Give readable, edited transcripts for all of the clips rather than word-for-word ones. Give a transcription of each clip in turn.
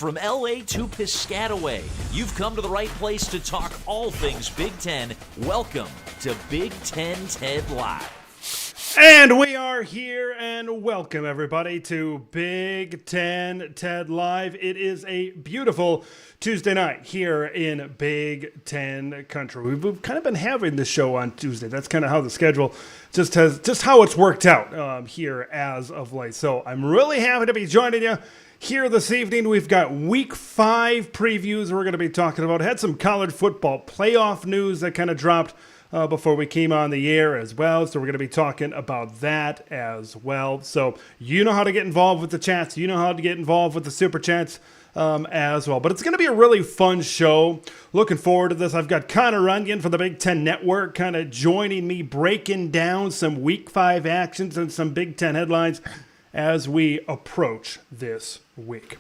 From LA to Piscataway, you've come to the right place to talk all things Big Ten. Welcome to Big Ten Ted Live. And we are here, and welcome everybody to Big Ten Ted Live. It is a beautiful Tuesday night here in Big Ten country. We've kind of been having this show on Tuesday. That's kind of how the schedule just how it's worked out here as of late. So I'm really happy to be joining you here this evening. We've got Week 5 previews we're going to be talking about. Had some college football playoff news that kind of dropped before we came on the air as well. So we're going to be talking about that as well. So you know how to get involved with the chats. You know how to get involved with the super chats as well. But it's going to be a really fun show. Looking forward to this. I've got Connor Runyon from the Big Ten Network kind of joining me, breaking down some Week 5 actions and some Big Ten headlines as we approach this week.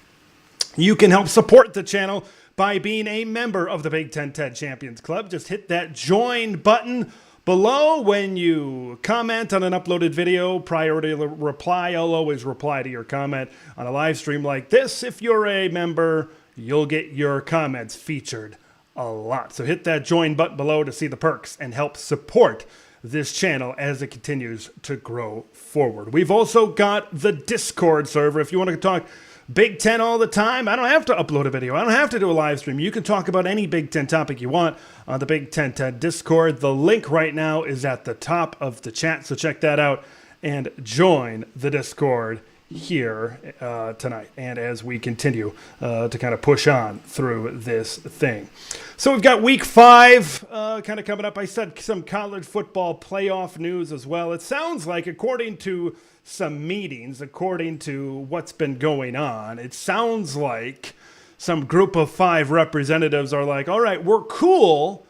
You can help support the channel by being a member of the Big Ten TED Champions Club. Just hit that join button below when you comment on an uploaded video. Priority reply. I'll always reply to your comment on a live stream like this. If you're a member, you'll get your comments featured a lot. So hit that join button below to see the perks and help support this channel as it continues to grow forward. We've also got the Discord server. If you want to talk Big Ten all the time, I don't have to upload a video. I don't have to do a live stream. You can talk about any Big Ten topic you want on the Big Ten Discord. The link right now is at the top of the chat, so check that out and join the Discord here tonight and as we continue to kind of push on through this thing. So we've got Week 5 kind of coming up. I said some college football playoff news as well. It sounds like, according to some meetings, according to what's been going on, it sounds like some group of 5 representatives are like, all right, we're cool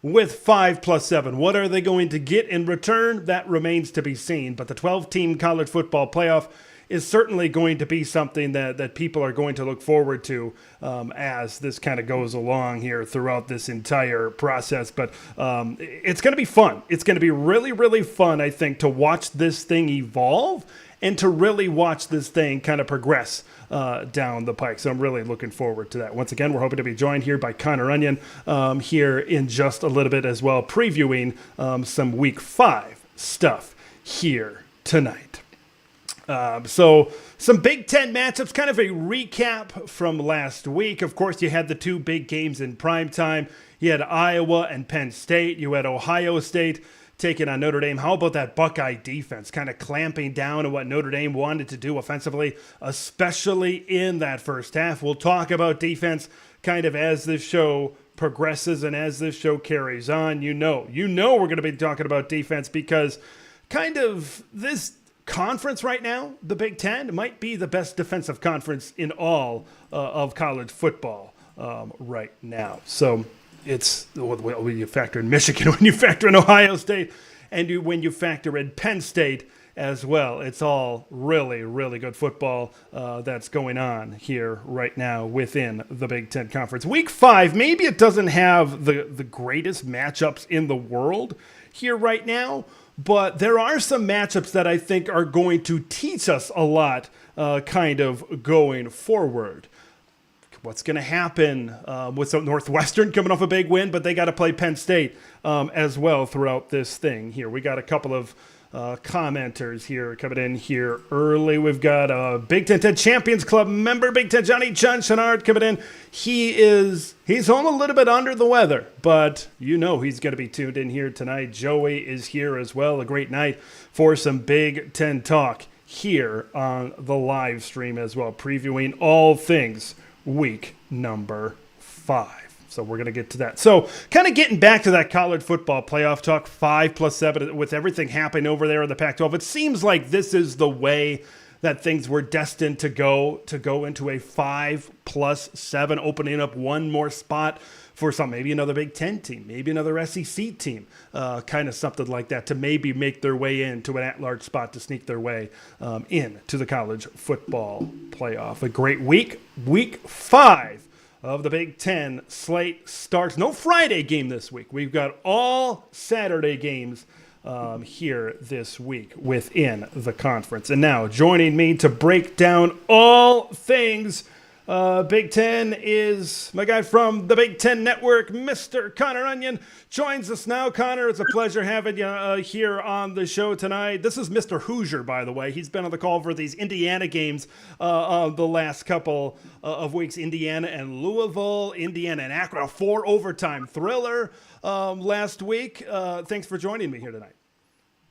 with 5 plus 7. What are they going to get in return? That remains to be seen. But the 12-team college football playoff is certainly going to be something that people are going to look forward to as this kind of goes along here throughout this entire process. But it's going to be fun. It's going to be really, really fun, I think, to watch this thing evolve and to really watch this thing kind of progress down the pike. So I'm really looking forward to that. Once again, we're hoping to be joined here by Connor Runyon here in just a little bit as well, previewing some Week 5 stuff here tonight. So some Big Ten matchups, kind of a recap from last week. Of course, you had the 2 big games in prime time. You had Iowa and Penn State. You had Ohio State taking on Notre Dame. How about that Buckeye defense kind of clamping down on what Notre Dame wanted to do offensively, especially in that first half? We'll talk about defense kind of as this show progresses and as this show carries on. You know we're going to be talking about defense because kind of this conference right now, the Big Ten, might be the best defensive conference in all of college football right now. So it's, when you factor in Michigan, when you factor in Ohio State, and when you factor in Penn State as well, it's all really, really good football that's going on here right now within the Big Ten Conference. Week 5, maybe it doesn't have the greatest matchups in the world here right now, but there are some matchups that I think are going to teach us a lot kind of going forward. What's going to happen with Northwestern coming off a big win, but they got to play Penn State as well throughout this thing here. We got a couple of commenters here coming in here early. We've got a Big Ten TED Champions Club member, Big Ten Johnny John Chenard coming in. He's home a little bit under the weather, but you know he's going to be tuned in here tonight. Joey is here as well. A great night for some Big Ten talk here on the live stream as well, previewing all things week number 5. So we're going to get to that. So kind of getting back to that college football playoff talk, 5 plus 7, with everything happening over there in the Pac-12. It seems like this is the way that things were destined to go into a 5 plus 7, opening up one more spot for maybe another Big Ten team, maybe another SEC team, kind of something like that, to maybe make their way into an at-large spot to sneak their way into the college football playoff. A great week, Week 5 of the Big Ten slate starts. No Friday game this week. We've got all Saturday games here this week within the conference. And now joining me to break down all things Big Ten is my guy from the Big Ten Network, Mr. Connor Onion, joins us now. Connor, it's a pleasure having you here on the show tonight. This is Mr. Hoosier, by the way. He's been on the call for these Indiana games the last couple of weeks. Indiana and Louisville, Indiana and Akron, a 4 overtime thriller last week. Thanks for joining me here tonight.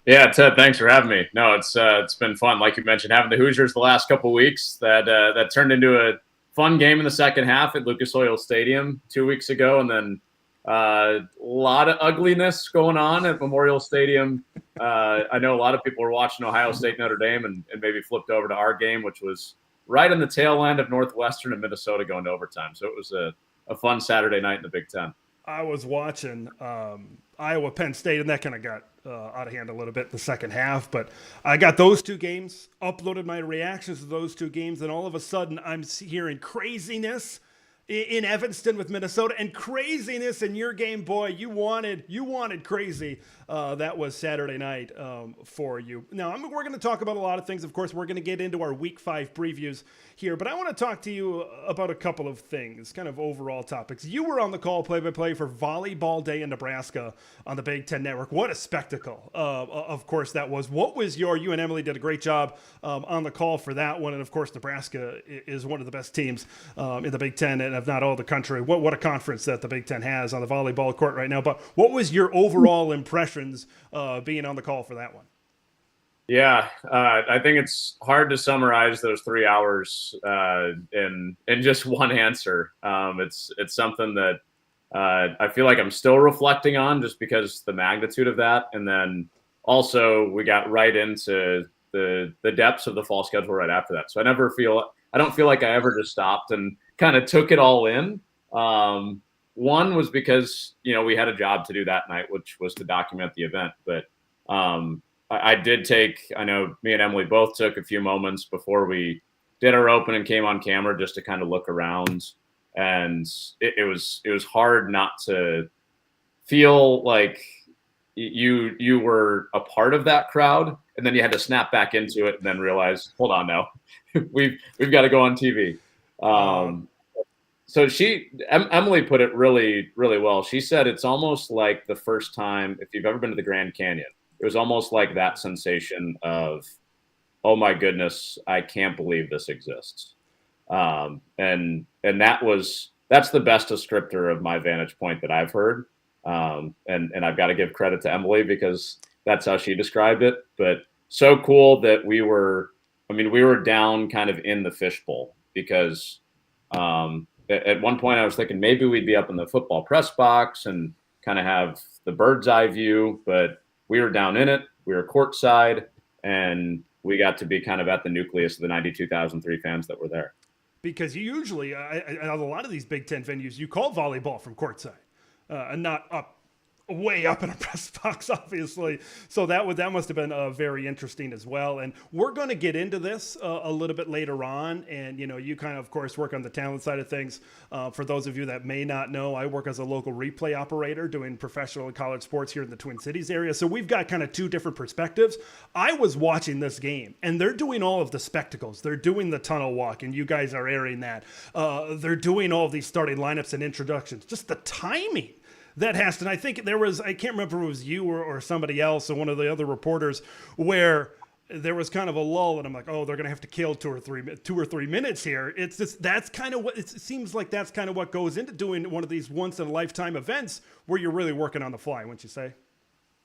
Yeah, Ted, thanks for having me. No, it's been fun. Like you mentioned, having the Hoosiers the last couple of weeks, that turned into a fun game in the second half at Lucas Oil Stadium 2 weeks ago, and then a lot of ugliness going on at Memorial Stadium. I know a lot of people were watching Ohio State Notre Dame and maybe flipped over to our game, which was right in the tail end of Northwestern and Minnesota going to overtime. So it was a fun Saturday night in the Big Ten. I was watching Iowa Penn State, and that kind of got out of hand a little bit in the second half. But I got those two games, uploaded my reactions to those two games, and all of a sudden I'm hearing craziness in Evanston with Minnesota and craziness in your game. Boy, you wanted crazy. That was Saturday night for you. Now, we're going to talk about a lot of things. Of course, we're going to get into our Week 5 previews here, but I want to talk to you about a couple of things, kind of overall topics. You were on the call play-by-play for Volleyball Day in Nebraska on the Big Ten Network. What a spectacle, of course, that was. What was you and Emily did a great job on the call for that one, and of course, Nebraska is one of the best teams in the Big Ten, and if not all the country. What a conference that the Big Ten has on the volleyball court right now. But what was your overall impressions being on the call for that one? Yeah, I think it's hard to summarize those 3 hours in just one answer. It's something that I feel like I'm still reflecting on just because the magnitude of that. And then also we got right into the depths of the fall schedule right after that. So I don't feel like I ever just stopped and kind of took it all in. One was because, we had a job to do that night, which was to document the event. But I know me and Emily both took a few moments before we did our open and came on camera just to kind of look around. And it was hard not to feel like you were a part of that crowd. And then you had to snap back into it and then realize, hold on now, we've got to go on TV. So Emily put it really, really well. She said it's almost like the first time, if you've ever been to the Grand Canyon, it was almost like that sensation of, oh my goodness, I can't believe this exists. And that's the best descriptor of my vantage point that I've heard. And I've got to give credit to Emily because that's how she described it. But so cool that we were down kind of in the fishbowl because at one point I was thinking maybe we'd be up in the football press box and kind of have the bird's eye view, but we were down in it. We were courtside, and we got to be kind of at the nucleus of the 92,003 fans that were there. Because usually, at a lot of these Big Ten venues, you call volleyball from courtside and not way up in a press box, obviously. So that must have been very interesting as well. And we're going to get into this a little bit later on. And, you kind of course, work on the talent side of things. For those of you that may not know, I work as a local replay operator doing professional and college sports here in the Twin Cities area. So we've got kind of two different perspectives. I was watching this game, and they're doing all of the spectacles. They're doing the tunnel walk, and you guys are airing that. They're doing all of these starting lineups and introductions. Just the timing that has to, and I think I can't remember if it was you or somebody else or one of the other reporters where there was kind of a lull and I'm like, oh, they're going to have to kill 2 or 3 minutes here. It's just, that's kind of what, it seems like that's kind of what goes into doing one of these once in a lifetime events where you're really working on the fly, wouldn't you say?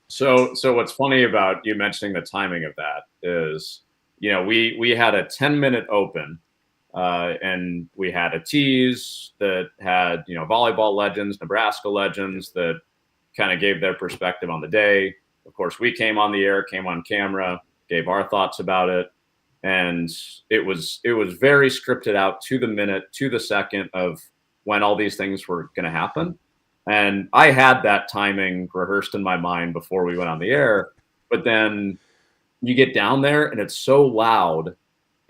So what's funny about you mentioning the timing of that is, we had a 10-minute open. And we had a tease that had, volleyball legends, Nebraska legends that kind of gave their perspective on the day. Of course, we came on the air, came on camera, gave our thoughts about it. And it was very scripted out to the minute, to the second of when all these things were going to happen. And I had that timing rehearsed in my mind before we went on the air. But then you get down there and it's so loud.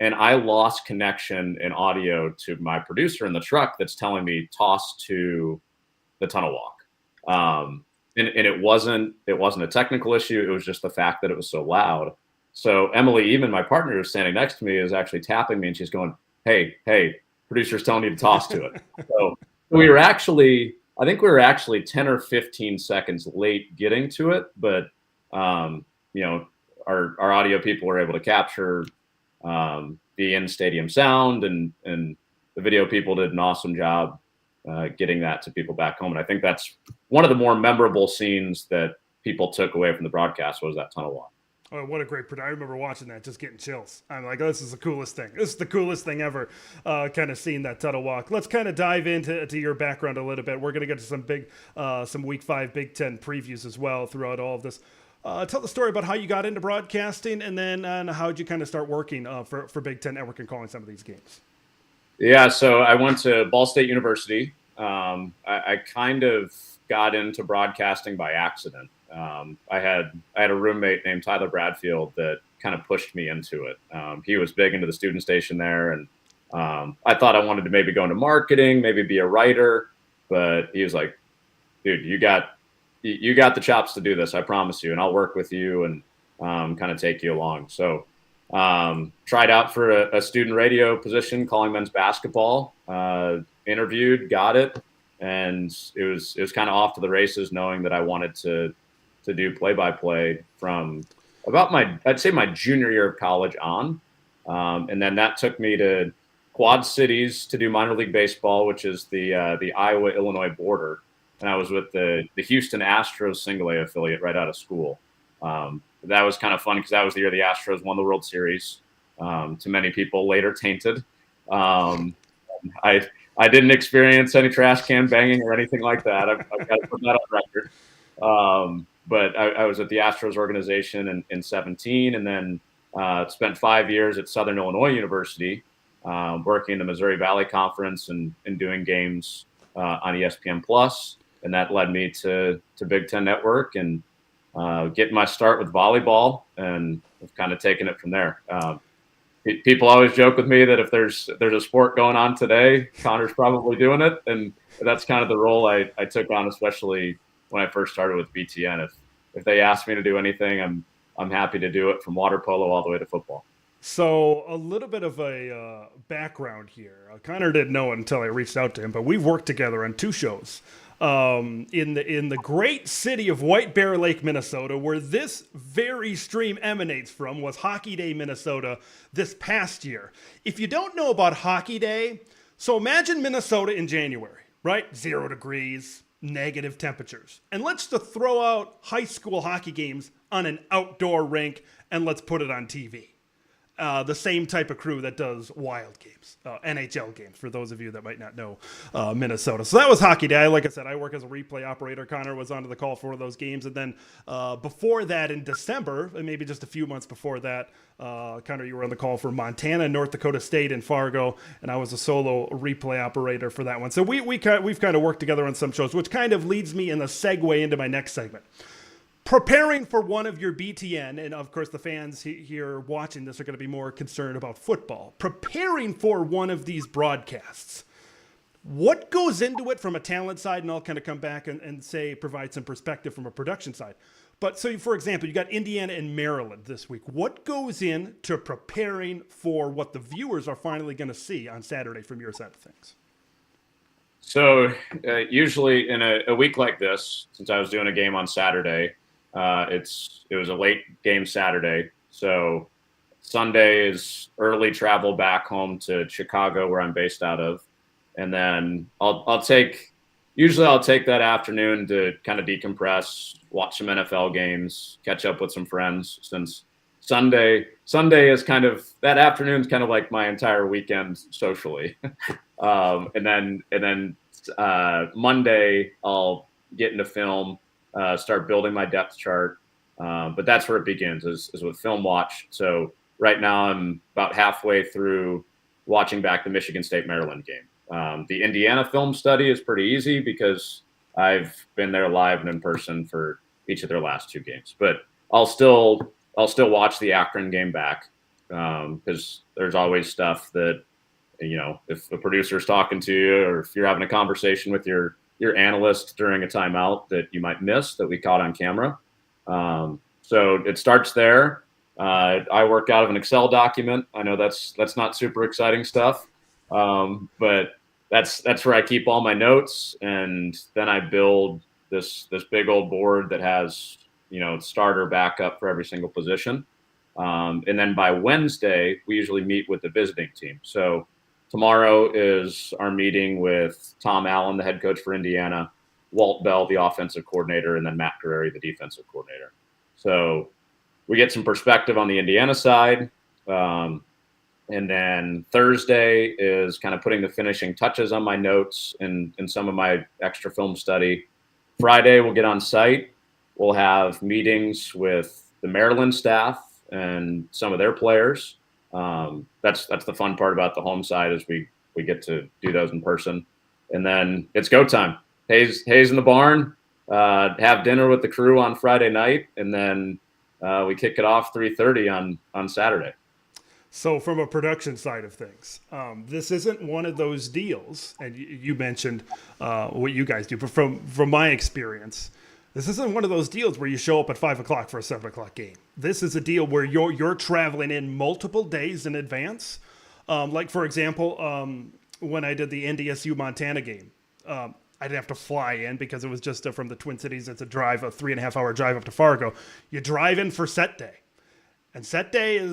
And I lost connection in audio to my producer in the truck that's telling me toss to the tunnel walk. And it wasn't a technical issue. It was just the fact that it was so loud. So Emily, even my partner who's standing next to me, is actually tapping me and she's going, hey, producer's telling you to toss to it. So I think we were actually 10 or 15 seconds late getting to it, but our audio people were able to capture the in-stadium sound, and the video people did an awesome job getting that to people back home. And I think that's one of the more memorable scenes that people took away from the broadcast was that tunnel walk. Oh, what a great production. I remember watching that, just getting chills. I'm like, oh, this is the coolest thing. This is the coolest thing ever, kind of seeing that tunnel walk. Let's kind of dive into your background a little bit. We're going to get to some Week 5 Big Ten previews as well throughout all of this. Tell the story about how you got into broadcasting, and then how did you kind of start working for Big Ten Network and calling some of these games? Yeah, so I went to Ball State University. I kind of got into broadcasting by accident. I had a roommate named Tyler Bradfield that kind of pushed me into it. He was big into the student station there, and I thought I wanted to maybe go into marketing, maybe be a writer, but he was like, dude, you got the chops to do this, I promise you, and I'll work with you and kind of take you along. So tried out for a student radio position calling men's basketball, interviewed, got it, and it was kind of off to the races, knowing that I wanted to do play-by-play from about I'd say my junior year of college on. And then that took me to Quad Cities to do minor league baseball, which is the Iowa-Illinois border. And I was with the Houston Astros single A affiliate right out of school. That was kind of fun because that was the year the Astros won the World Series. To many people, later tainted. I didn't experience any trash can banging or anything like that. I've got to put that on record. But I was at the Astros organization in 2017, and then spent 5 years at Southern Illinois University, working in the Missouri Valley Conference and doing games on ESPN Plus. And that led me to Big Ten Network and getting my start with volleyball, and I've kind of taken it from there. People always joke with me that if there's a sport going on today, Connor's probably doing it, and that's kind of the role I took on, especially when I first started with BTN. If they ask me to do anything, I'm happy to do it, from water polo all the way to football. So a little bit of a background here. Connor didn't know it until I reached out to him, but we've worked together on 2 shows in the great city of White Bear Lake, Minnesota, where this very stream emanates from. Was Hockey Day, Minnesota, this past year. If you don't know about Hockey Day, so imagine Minnesota in January, right? 0 degrees, negative temperatures. And let's just throw out high school hockey games on an outdoor rink, and let's put it on TV. The same type of crew that does Wild games, NHL games, for those of you that might not know Minnesota. So that was Hockey Day. Like I said, I work as a replay operator. Connor was onto the call for one of those games. And then before that, in December, and maybe just a few months before that, Connor, you were on the call for Montana, North Dakota State, and Fargo, and I was a solo replay operator for that one. So we've kind of worked together on some shows, which kind of leads me in a segue into my next segment. Preparing for one of your BTN, and of course the fans here watching this are going to be more concerned about football. Preparing for one of these broadcasts, what goes into it from a talent side? And I'll kind of come back and say, provide some perspective from a production side. But so, for example, you got Indiana and Maryland this week. What goes into preparing for what the viewers are finally going to see on Saturday from your side of things? So usually in a week like this, since I was doing a game on Saturday, it was a late game Saturday. So Sunday is early travel back home to Chicago, where I'm based out of. And then I'll take that afternoon to kind of decompress, watch some NFL games, catch up with some friends, since Sunday is kind of, that afternoon's kind of like my entire weekend socially. And then Monday I'll get into film, start building my depth chart. But that's where it begins, is with film watch. So right now I'm about halfway through watching back the Michigan State Maryland game. The Indiana film study is pretty easy because I've been there live and in person for each of their last 2 games. But I'll still watch the Akron game back, because there's always stuff that, if a producer's talking to you, or if you're having a conversation with your analyst during a timeout that you might miss that we caught on camera. So it starts there. I work out of an Excel document. I know that's not super exciting stuff. But that's where I keep all my notes, and then I build this big old board that has starter backup for every single position. And then by Wednesday, we usually meet with the visiting team. So tomorrow is our meeting with Tom Allen, the head coach for Indiana, Walt Bell, the offensive coordinator, and then Matt Guerreri, the defensive coordinator. So we get some perspective on the Indiana side. And then Thursday is kind of putting the finishing touches on my notes and some of my extra film study. Friday, we'll get on site. We'll have meetings with the Maryland staff and some of their players. That's the fun part about the home side is we get to do those in person. And then it's go time. Hayes in the barn, have dinner with the crew on Friday night, and then we kick it off 3:30 on Saturday. So from a production side of things, this isn't one of those deals, and you mentioned what you guys do, but from my experience, this isn't one of those deals where you show up at 5 o'clock for a 7 o'clock game. This is a deal where you're traveling in multiple days in advance. Like, for example, when I did the NDSU Montana game, I didn't have to fly in because it was just from the Twin Cities. It's a 3.5 hour drive up to Fargo. You drive in for set day, and set day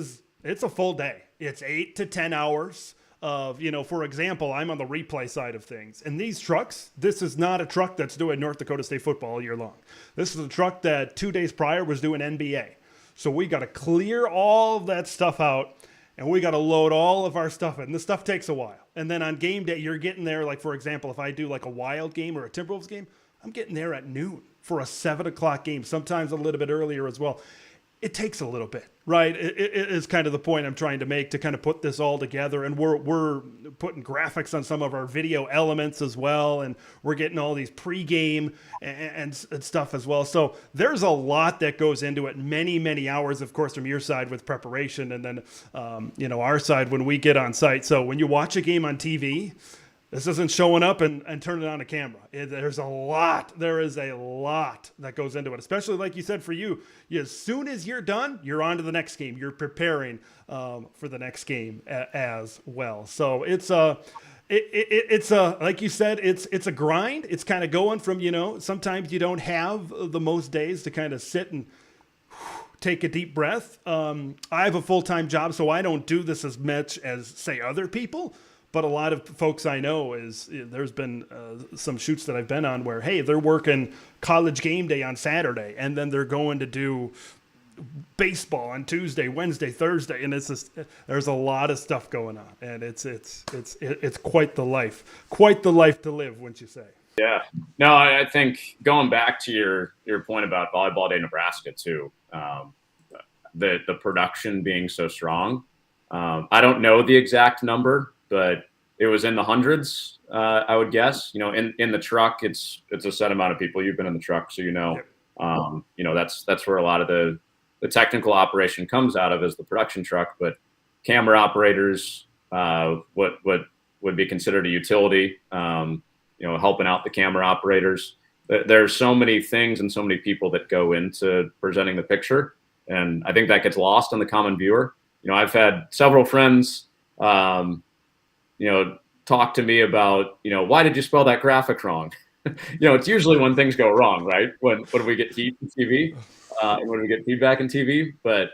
it's a full day. It's 8 to 10 hours of, for example, I'm on the replay side of things. And these trucks, this is not a truck that's doing North Dakota State football all year long. This is a truck that 2 days prior was doing NBA. So we got to clear all of that stuff out, and we got to load all of our stuff in. This stuff takes a while. And then on game day, you're getting there, like, for example, if I do like a Wild game or a Timberwolves game, I'm getting there at noon for a 7 o'clock game, sometimes a little bit earlier as well. It takes a little bit, right? It is kind of the point I'm trying to make to kind of put this all together. And we're putting graphics on some of our video elements as well. And we're getting all these pregame and stuff as well. So there's a lot that goes into it. Many, many hours, of course, from your side with preparation. And then, our side when we get on site. So when you watch a game on TV, this isn't showing up and turning on a camera. There is a lot that goes into it, especially like you said for you. As soon as you're done, you're on to the next game. You're preparing for the next game as well. So it's like you said, it's a grind. It's kind of going from, sometimes you don't have the most days to kind of sit and take a deep breath. I have a full-time job, so I don't do this as much as, say, other people. But a lot of folks I know there's been some shoots that I've been on where, hey, they're working college game day on Saturday, and then they're going to do baseball on Tuesday, Wednesday, Thursday, and there's a lot of stuff going on, and it's quite the life to live, wouldn't you say? Yeah, no, I think going back to your point about Volleyball Day Nebraska too, the production being so strong. I don't know the exact number, but it was in the hundreds, I would guess. In the truck, it's a set amount of people. You've been in the truck, so Yep. That's where a lot of the technical operation comes out of is the production truck. But camera operators, what would be considered a utility, helping out the camera operators. There's so many things and so many people that go into presenting the picture, and I think that gets lost on the common viewer. I've had several friends. Talk to me about, why did you spell that graphic wrong? It's usually when things go wrong, right? When we get heat in TV, when we get feedback in TV. But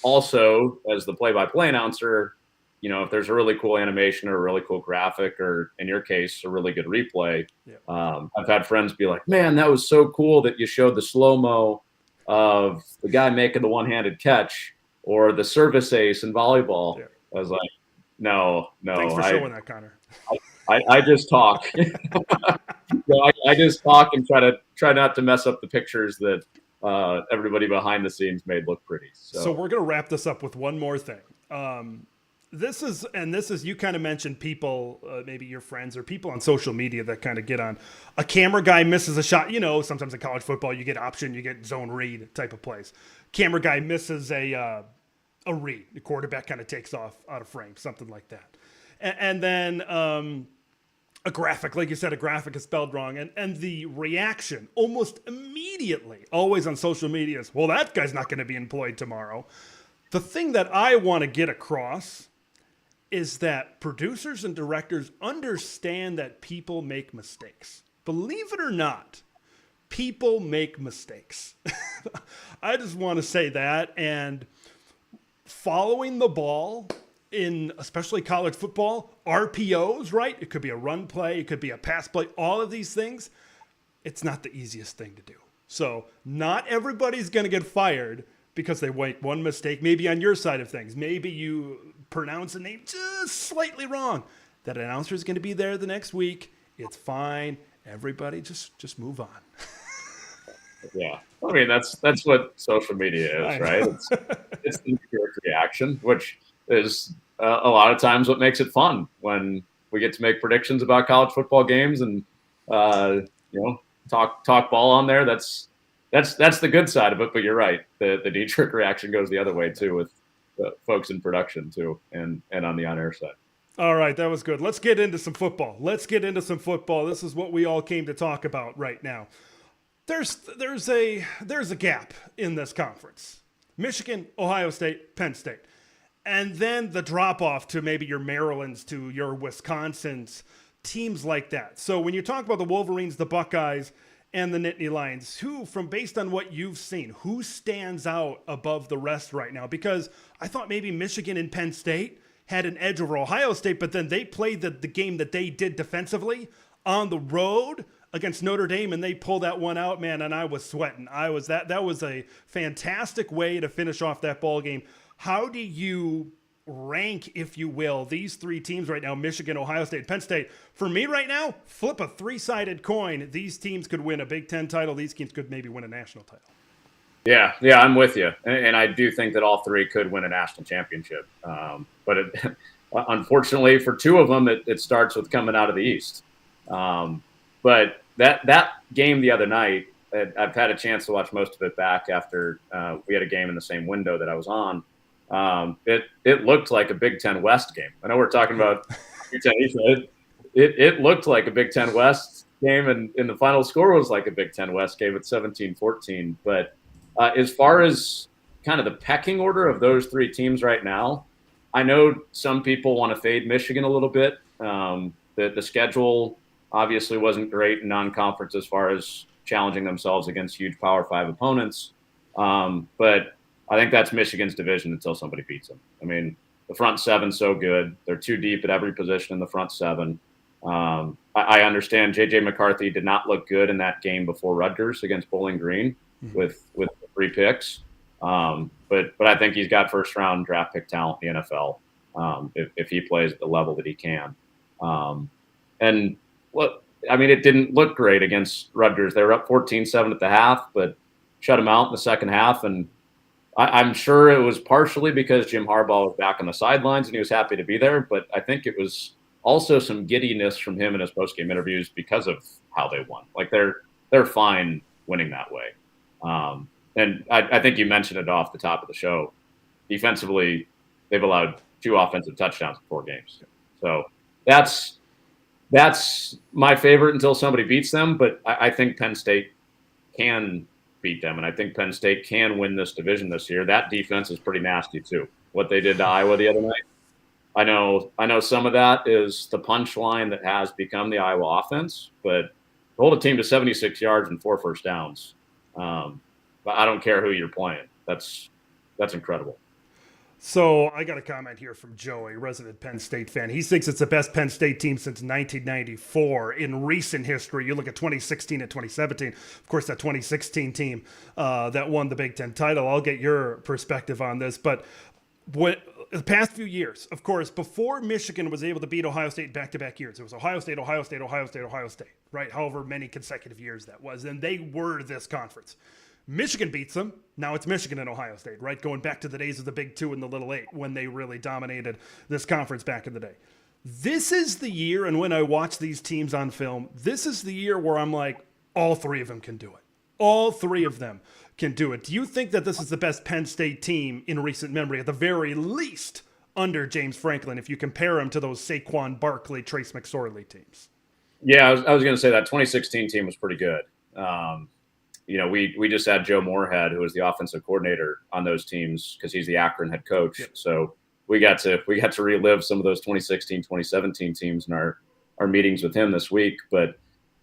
also, as the play-by-play announcer, if there's a really cool animation or a really cool graphic, or in your case, a really good replay, I've had friends be like, man, that was so cool that you showed the slow-mo of the guy making the one-handed catch or the service ace in volleyball. Yeah. I was like, no. Thanks for showing that, Connor. I just talk. I just talk and try not to mess up the pictures that everybody behind the scenes made look pretty. So we're going to wrap this up with one more thing. This is you kind of mentioned people, maybe your friends or people on social media that kind of get on. A camera guy misses a shot. Sometimes in college football you get option, you get zone read type of plays. Camera guy misses a read. The quarterback kind of takes off out of frame, something like that. And then a graphic, like you said, a graphic is spelled wrong. And the reaction almost immediately, always on social media is, well, that guy's not going to be employed tomorrow. The thing that I want to get across is that producers and directors understand that people make mistakes. Believe it or not, people make mistakes. I just want to say that. And following the ball in especially college football, RPOs, right? It could be a run play, it could be a pass play, all of these things. It's not the easiest thing to do. So not everybody's going to get fired because they make one mistake, maybe on your side of things. Maybe you pronounce a name just slightly wrong. That announcer is going to be there the next week. It's fine. Everybody just move on. Yeah. I mean, that's what social media is, right? It's the knee-jerk reaction, which is a lot of times what makes it fun when we get to make predictions about college football games and, talk ball on there. That's the good side of it, but you're right. The knee-jerk reaction goes the other way too with the folks in production too and on the on-air side. All right, that was good. Let's get into some football. This is what we all came to talk about right now. There's a gap in this conference. Michigan, Ohio State, Penn State. And then the drop-off to maybe your Marylands, to your Wisconsins, teams like that. So when you talk about the Wolverines, the Buckeyes, and the Nittany Lions, based on what you've seen, who stands out above the rest right now? Because I thought maybe Michigan and Penn State had an edge over Ohio State, but then they played the game that they did defensively on the road against Notre Dame, and they pulled that one out, man, and I was sweating. That was a fantastic way to finish off that ball game. How do you rank, if you will, these three teams right now, Michigan, Ohio State, Penn State? For me right now, flip a three-sided coin. These teams could win a Big Ten title. These teams could maybe win a national title. Yeah, I'm with you. And I do think that all three could win a national championship. But unfortunately for two of them, it starts with coming out of the East. But that game the other night, I've had a chance to watch most of it back after we had a game in the same window that I was on. It looked like a Big Ten West game. I know we're talking about Big Ten East. It looked like a Big Ten West game, and the final score was like a Big Ten West game at 17-14. But as far as kind of the pecking order of those three teams right now, I know some people want to fade Michigan a little bit. The schedule obviously wasn't great in non-conference as far as challenging themselves against huge Power 5 opponents. But I think that's Michigan's division until somebody beats them. I mean, the front seven's so good. They're too deep at every position in the front seven. I understand J.J. McCarthy did not look good in that game before Rutgers against Bowling Green with 3 picks. But I think he's got first-round draft pick talent in the NFL if he plays at the level that he can. And it didn't look great against Rutgers. They were up 14-7 at the half, but shut them out in the second half. And I'm sure it was partially because Jim Harbaugh was back on the sidelines and he was happy to be there. But I think it was also some giddiness from him in his post-game interviews because of how they won. Like they're fine winning that way. And I think you mentioned it off the top of the show. Defensively, they've allowed 2 offensive touchdowns in 4 games. So that's my favorite until somebody beats them. But I think Penn State can beat them, and I think Penn State can win this division this year. That defense is pretty nasty too. What they did to Iowa the other night. I know some of that is the punchline that has become the Iowa offense, but hold a team to 76 yards and 4 first downs. But I don't care who you're playing. That's incredible. So I got a comment here from Joey, resident Penn State fan. He thinks it's the best Penn State team since 1994 in recent history. You look at 2016 and 2017. Of course, that 2016 team that won the Big Ten title. I'll get your perspective on this. But the past few years, of course, before Michigan was able to beat Ohio State back-to-back years, it was Ohio State, Ohio State, Ohio State, Ohio State, right? However many consecutive years that was. And they were this conference. Michigan beats them. Now it's Michigan and Ohio State, right? Going back to the days of the Big 2 and the Little 8 when they really dominated this conference back in the day. This is the year, and when I watch these teams on film, this is the year where I'm like, all 3 of them can do it. All 3 of them can do it. Do you think that this is the best Penn State team in recent memory, at the very least, under James Franklin, if you compare them to those Saquon Barkley, Trace McSorley teams? Yeah, I was going to say that 2016 team was pretty good. We just had Joe Moorhead, who was the offensive coordinator on those teams because he's the Akron head coach. Yep. So we got to relive some of those 2016, 2017 teams in our meetings with him this week. But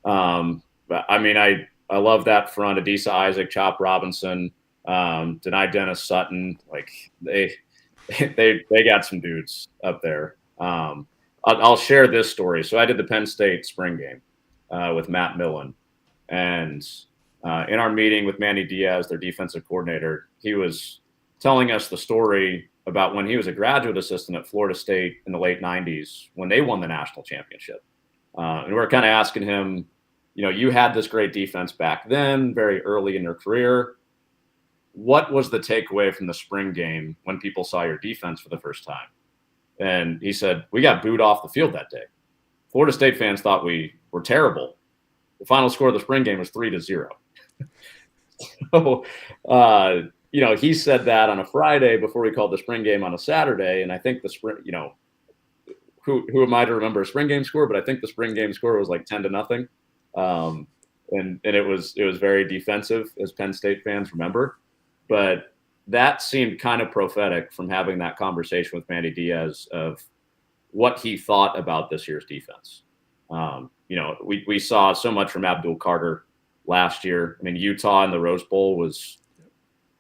I mean, I love that front. Adisa Isaac, Chop Robinson, Denied Dennis Sutton. Like they got some dudes up there. I'll share this story. So I did the Penn State spring game with Matt Millen, and in our meeting with Manny Diaz, their defensive coordinator, he was telling us the story about when he was a graduate assistant at Florida State in the late 90s when they won the national championship. And we're kind of asking him, you had this great defense back then, very early in your career. What was the takeaway from the spring game when people saw your defense for the first time? And he said, we got booed off the field that day. Florida State fans thought we were terrible. The final score of the spring game was 3-0. So, he said that on a Friday before we called the spring game on a Saturday. And I think the spring, who am I to remember a spring game score? But I think the spring game score was like 10-0. And it was very defensive, as Penn State fans remember. But that seemed kind of prophetic from having that conversation with Manny Diaz of what he thought about this year's defense. We saw so much from Abdul Carter last year. I mean, Utah in the Rose Bowl was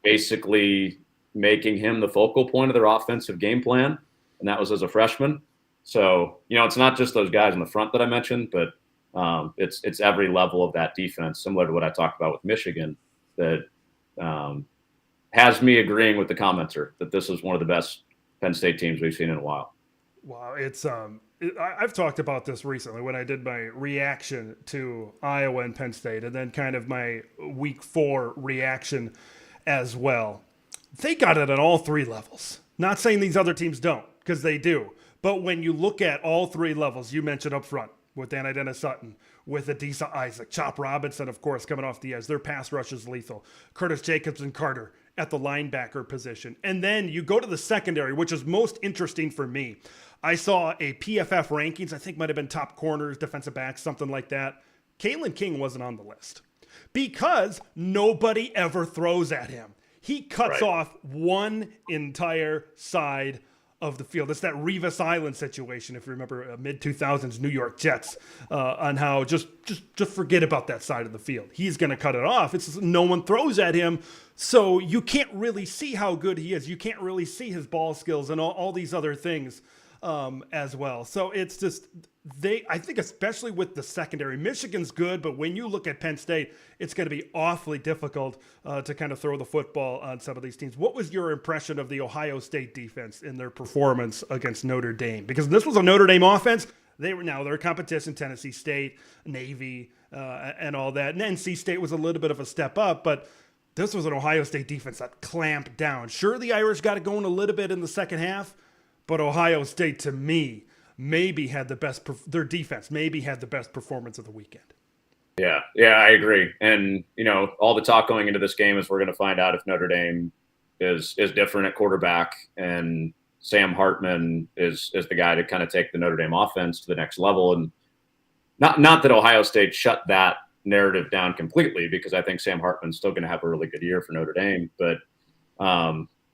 basically making him the focal point of their offensive game plan, and that was as a freshman. So, it's not just those guys in the front that I mentioned, but it's every level of that defense, similar to what I talked about with Michigan, that has me agreeing with the commenter that this is one of the best Penn State teams we've seen in a while. Wow, I've talked about this recently when I did my reaction to Iowa and Penn State, and then kind of my week 4 reaction as well. They got it at all 3 levels. Not saying these other teams don't, because they do. But when you look at all 3 levels, you mentioned up front with Denied Dennis Sutton, with Adisa Isaac, Chop Robinson, of course, coming off the edge. Their pass rush is lethal. Curtis Jacobs and Carter at the linebacker position. And then you go to the secondary, which is most interesting for me. I saw a PFF rankings, I think might have been top corners, defensive backs, something like that. Kalen King wasn't on the list because nobody ever throws at him. He cuts off one entire side of the field. It's that Revis Island situation, if you remember, mid-2000s New York Jets, on how just forget about that side of the field. He's going to cut it off. It's just, no one throws at him, so you can't really see how good he is. You can't really see his ball skills and all these other things as well. So it's just, I think especially with the secondary, Michigan's good, but when you look at Penn State, it's going to be awfully difficult to kind of throw the football on some of these teams. What was your impression of the Ohio State defense in their performance against Notre Dame? Because this was a Notre Dame offense. Their competition, Tennessee State, Navy, and all that. And NC State was a little bit of a step up, but this was an Ohio State defense that clamped down. Sure, the Irish got it going a little bit in the second half, but Ohio State, to me, maybe had the best, their defense maybe had the best performance of the weekend. Yeah, I agree. And, all the talk going into this game is we're going to find out if Notre Dame is different at quarterback, and Sam Hartman is the guy to kind of take the Notre Dame offense to the next level. And not that Ohio State shut that narrative down completely, because I think Sam Hartman's still going to have a really good year for Notre Dame. But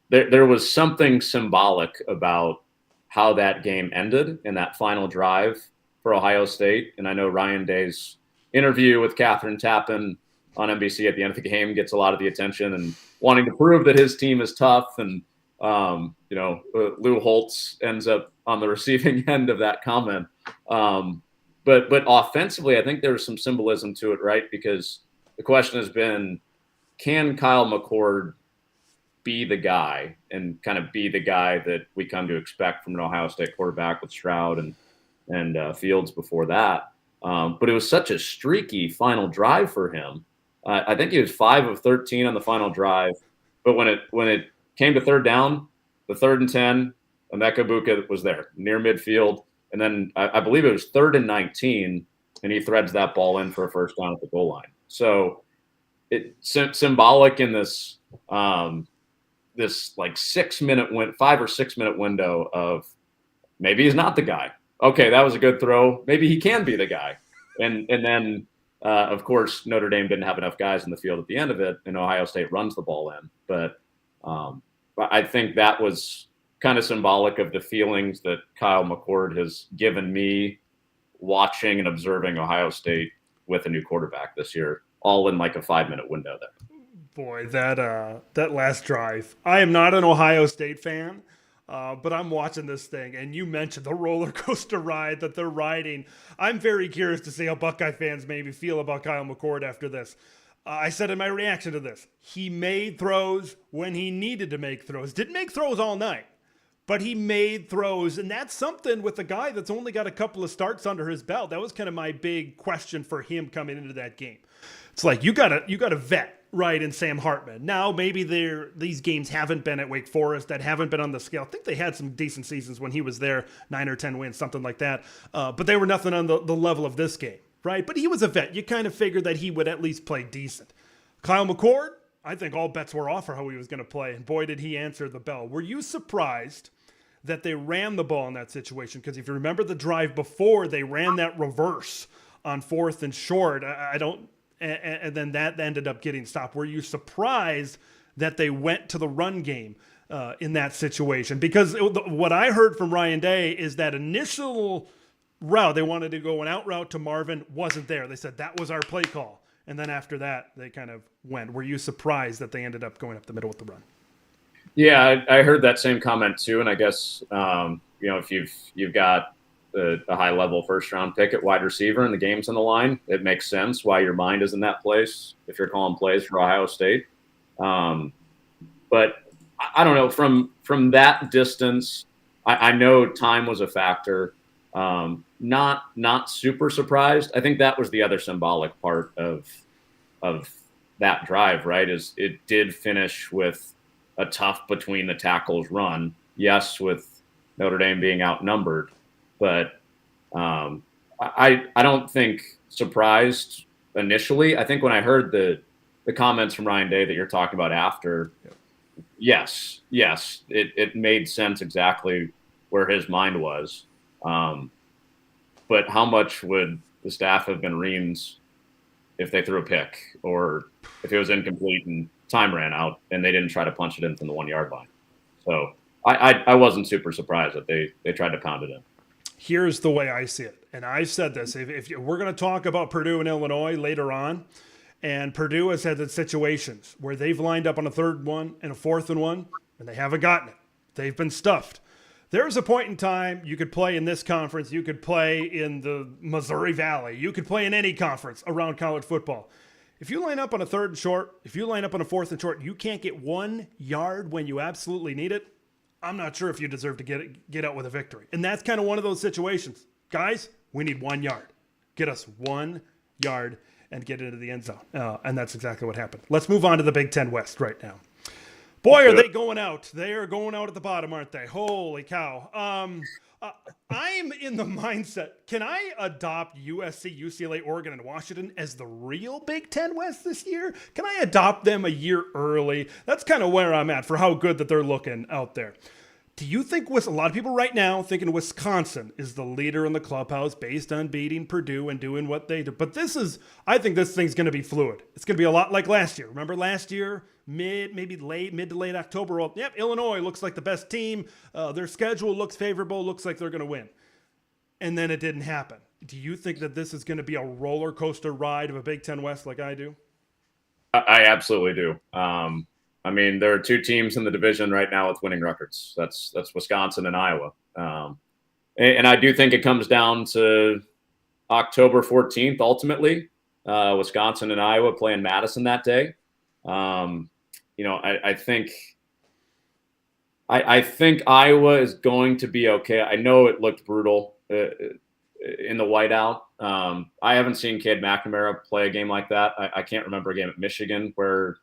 there was something symbolic about how that game ended in that final drive for Ohio State. And I know Ryan Day's interview with Catherine Tappan on NBC at the end of the game gets a lot of the attention, and wanting to prove that his team is tough. And, Lou Holtz ends up on the receiving end of that comment. But offensively, I think there's some symbolism to it, right? Because the question has been, can Kyle McCord be the guy and kind of be the guy that we come to expect from an Ohio State quarterback with Stroud and Fields before that. But it was such a streaky final drive for him. I think he was 5 of 13 on the final drive. But when it came to third down, the 3rd and 10, Emeka Buka was there near midfield. And then I believe it was 3rd and 19, and he threads that ball in for a first down at the goal line. So it's symbolic in this like 5 or 6 minute window of maybe he's not the guy. Okay, that was a good throw. Maybe he can be the guy. And then, of course, Notre Dame didn't have enough guys in the field at the end of it, and Ohio State runs the ball in. But I think that was kind of symbolic of the feelings that Kyle McCord has given me watching and observing Ohio State with a new quarterback this year, all in like a 5-minute window there. Boy, that last drive. I am not an Ohio State fan, but I'm watching this thing, and you mentioned the roller coaster ride that they're riding. I'm very curious to see how Buckeye fans maybe feel about Kyle McCord after this. I said in my reaction to this, he made throws when he needed to make throws. Didn't make throws all night, but he made throws, and that's something with a guy that's only got a couple of starts under his belt. That was kind of my big question for him coming into that game. It's like you got a vet, right, in Sam Hartman. Now maybe these games haven't been at Wake Forest, that haven't been on the scale. I think they had some decent seasons when he was there, 9 or 10 wins, something like that. But they were nothing on the level of this game, right? But he was a vet. You kind of figured that he would at least play decent. Kyle McCord, I think all bets were off for how he was going to play, and boy, did he answer the bell. Were you surprised that they ran the ball in that situation? Because if you remember the drive before, they ran that reverse on 4th and short. And then that ended up getting stopped. Were you surprised that they went to the run game in that situation? Because what I heard from Ryan Day is that initial route, they wanted to go an out route to Marvin, wasn't there. They said that was our play call. And then after that, they kind of went. Were you surprised that they ended up going up the middle with the run? Yeah, I heard that same comment too. And I guess, if you've got a high-level first-round pick at wide receiver and the game's on the line, it makes sense why your mind is in that place if you're calling plays for Ohio State. But I don't know, from that distance, I know time was a factor. Not super surprised. I think that was the other symbolic part of that drive, right, is it did finish with a tough between the tackles run. Yes, with Notre Dame being outnumbered, but I don't think surprised initially. I think when I heard the comments from Ryan Day that you're talking about after, yes, it made sense exactly where his mind was. But how much would the staff have been reams if they threw a pick or if it was incomplete and time ran out and they didn't try to punch it in from the 1-yard line? So I wasn't super surprised that they tried to pound it in. Here's the way I see it, and I've said this. If we're going to talk about Purdue and Illinois later on, and Purdue has had situations where they've lined up on a 3rd one and a 4th and 1, and they haven't gotten it. They've been stuffed. There's a point in time you could play in this conference. You could play in the Missouri Valley. You could play in any conference around college football. If you line up on a 3rd and short, if you line up on a 4th and short, you can't get 1 yard when you absolutely need it. I'm not sure if you deserve to get out with a victory. And that's kind of one of those situations. Guys, we need 1 yard. Get us 1 yard and get into the end zone. And that's exactly what happened. Let's move on to the Big Ten West right now. Boy, are they going out. They are going out at the bottom, aren't they? Holy cow. I'm in the mindset, can I adopt USC, UCLA, Oregon, and Washington as the real Big Ten West this year? Can I adopt them a year early? That's kind of where I'm at for how good that they're looking out there. Do you think a lot of people right now thinking Wisconsin is the leader in the clubhouse based on beating Purdue and doing what they do? But I think this thing's going to be fluid. It's going to be a lot like last year. Remember last year, mid to late October? Well, yep, Illinois looks like the best team. Their schedule looks favorable. Looks like they're going to win. And then it didn't happen. Do you think that this is going to be a roller coaster ride of a Big Ten West like I do? I absolutely do. I mean, there are 2 teams in the division right now with winning records. That's Wisconsin and Iowa. And I do think it comes down to October 14th, ultimately. Wisconsin and Iowa play in Madison that day. I think Iowa is going to be okay. I know it looked brutal in the whiteout. I haven't seen Cade McNamara play a game like that. I can't remember a game at Michigan where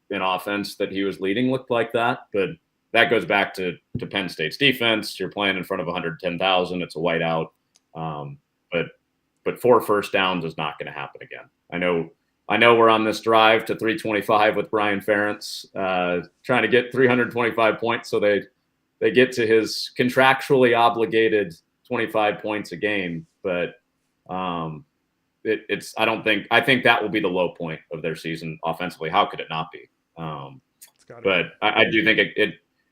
in offense that he was leading looked like that, but that goes back to Penn State's defense. You're playing in front of 110,000. It's a whiteout. But 4 first downs is not going to happen again. I know we're on this drive to 325 with Brian Ferentz, trying to get 325 points so they get to his contractually obligated 25 points a game. But I think that will be the low point of their season offensively. How could it not be? But I do think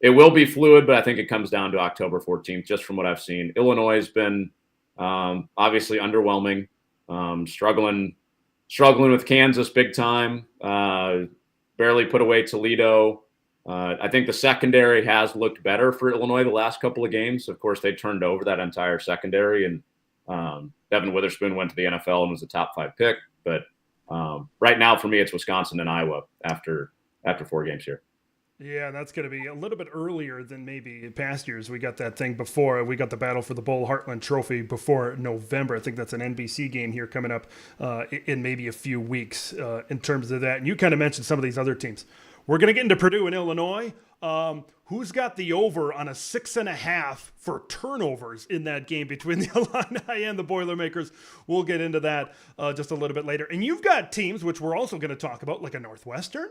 it will be fluid, but I think it comes down to October 14th, just from what I've seen. Illinois has been obviously underwhelming, struggling with Kansas big time, barely put away Toledo. I think the secondary has looked better for Illinois the last couple of games. Of course, they turned over that entire secondary, and Devin Witherspoon went to the NFL and was a top 5 pick. But right now, for me, it's Wisconsin and Iowa after 4 games here. Yeah, that's going to be a little bit earlier than maybe in past years. We got that thing before. We got the battle for the Bull Heartland Trophy before November. I think that's an NBC game here coming up in maybe a few weeks in terms of that. And you kind of mentioned some of these other teams. We're going to get into Purdue and Illinois. Who's got the over on a 6.5 for turnovers in that game between the Illini and the Boilermakers? We'll get into that just a little bit later. And you've got teams, which we're also going to talk about, like a Northwestern,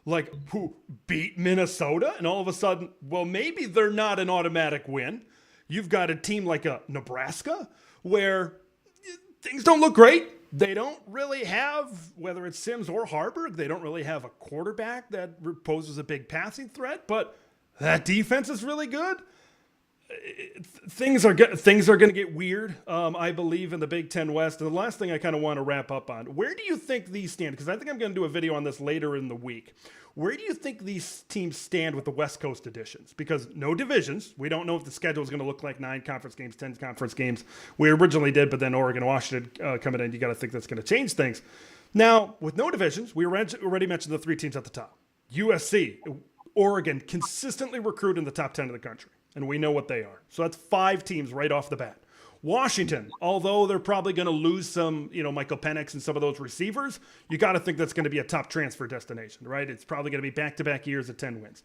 like who beat Minnesota, and all of a sudden, well, maybe they're not an automatic win. You've got a team like a Nebraska where things don't look great. They don't really have, whether it's Sims or Harburg, they don't really have a quarterback that poses a big passing threat, but that defense is really good. Things are going to get weird, I believe, in the Big Ten West. And the last thing I kind of want to wrap up on, where do you think these stand? Because I think I'm going to do a video on this later in the week. Where do you think these teams stand with the West Coast editions? Because no divisions. We don't know if the schedule is going to look like 9 conference games, 10 conference games. We originally did, but then Oregon, Washington coming in, you got to think that's going to change things. Now, with no divisions, we already mentioned the 3 teams at the top. USC, Oregon, consistently recruit in the top 10 of the country, and we know what they are. So that's 5 teams right off the bat. Washington, although they're probably going to lose some, Michael Penix and some of those receivers, you got to think that's going to be a top transfer destination, right? It's probably going to be back-to-back years of 10 wins.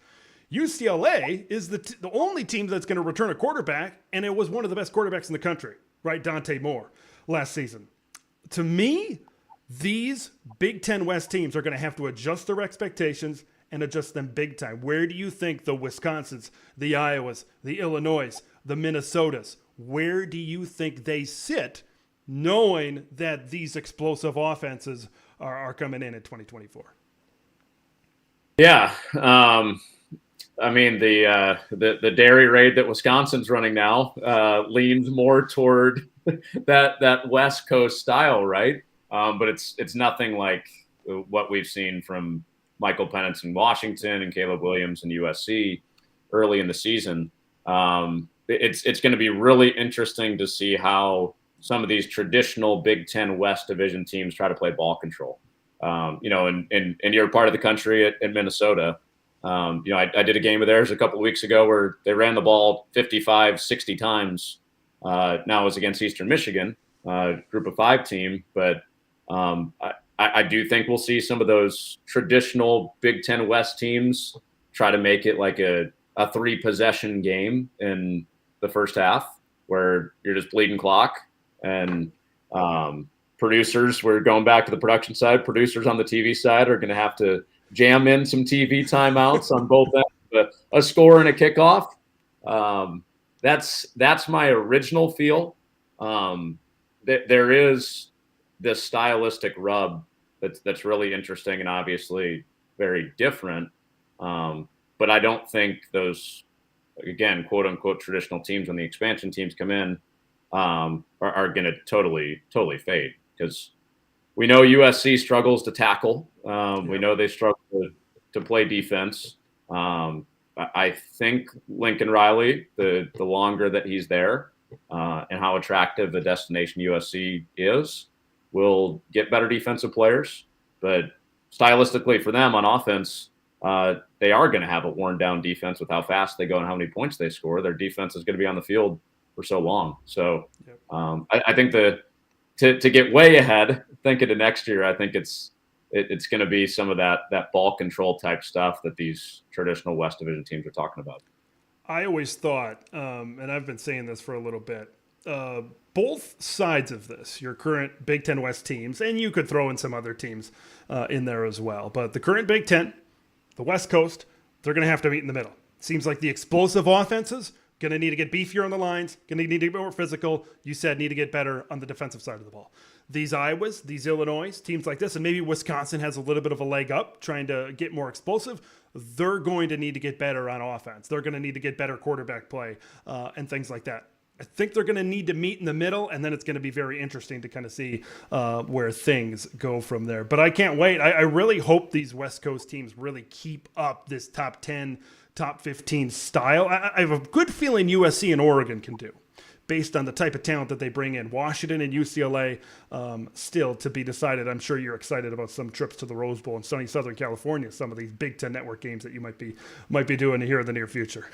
UCLA is the only team that's going to return a quarterback, and it was one of the best quarterbacks in the country, right? Dante Moore last season. To me, these Big Ten West teams are going to have to adjust their expectations and adjust them big time. Where do you think the Wisconsins, the Iowas, the Illinois, the Minnesotas, where do you think they sit, knowing that these explosive offenses are coming in 2024? Yeah, I mean the dairy raid that Wisconsin's running now leans more toward that West Coast style, right? But it's nothing like what we've seen from Michael Penix in Washington and Caleb Williams in USC early in the season. It's going to be really interesting to see how some of these traditional Big Ten West Division teams try to play ball control. In your part of the country at Minnesota, I did a game of theirs a couple of weeks ago where they ran the ball 55, 60 times. Now it was against Eastern Michigan, group of 5 team, but I do think we'll see some of those traditional Big Ten West teams try to make it like a 3-possession game in the first half where you're just bleeding clock, and producers, we're going back to the production side, producers on the TV side are going to have to jam in some TV timeouts on both ends, a score and a kickoff. That's my original feel. There is this stylistic rub that's really interesting and obviously very different. But I don't think those, again, quote unquote, traditional teams, when the expansion teams come in, are going to totally fade, because we know USC struggles to tackle. We know they struggle to play defense. I think Lincoln Riley, the longer that he's there, and how attractive the destination USC is, will get better defensive players. But stylistically for them on offense, they are going to have a worn down defense with how fast they go and how many points they score. Their defense is going to be on the field for so long. So I think to get way ahead, thinking to next year, I think it's going to be some of that ball control type stuff that these traditional West Division teams are talking about. I always thought, and I've been saying this for a little bit, both sides of this, your current Big Ten West teams, and you could throw in some other teams in there as well, but the current Big Ten, the West Coast, they're going to have to meet in the middle. Seems like the explosive offenses Going to need to get beefier on the lines. Going to need to get more physical. You said need to get better on the defensive side of the ball. These Iowas, these Illinois, teams like this, and maybe Wisconsin has a little bit of a leg up trying to get more explosive. They're going to need to get better on offense. They're going to need to get better quarterback play and things like that. I think they're going to need to meet in the middle, and then it's going to be very interesting to kind of see where things go from there. But I can't wait. I really hope these West Coast teams really keep up this top 10, top 15 style. I have a good feeling USC and Oregon can do, based on the type of talent that they bring in. Washington and UCLA still to be decided. I'm sure you're excited about some trips to the Rose Bowl in sunny Southern California, some of these Big Ten Network games that you might be doing here in the near future.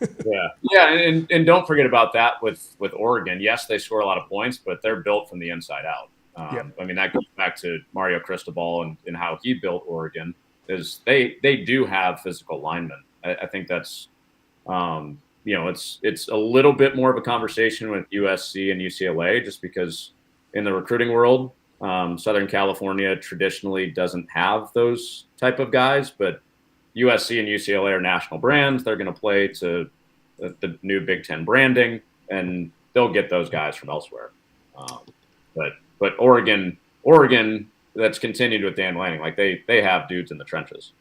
And don't forget about that with Oregon. Yes, they score a lot of points, but they're built from the inside out. I mean, that goes back to Mario Cristobal and how he built Oregon. Is they do have physical linemen. I think that's it's a little bit more of a conversation with USC and UCLA, just because in the recruiting world, Southern California traditionally doesn't have those type of guys, but USC and UCLA are national brands. They're going to play to the new Big Ten branding, and they'll get those guys from elsewhere. But Oregon, that's continued with Dan Lanning. Like they have dudes in the trenches.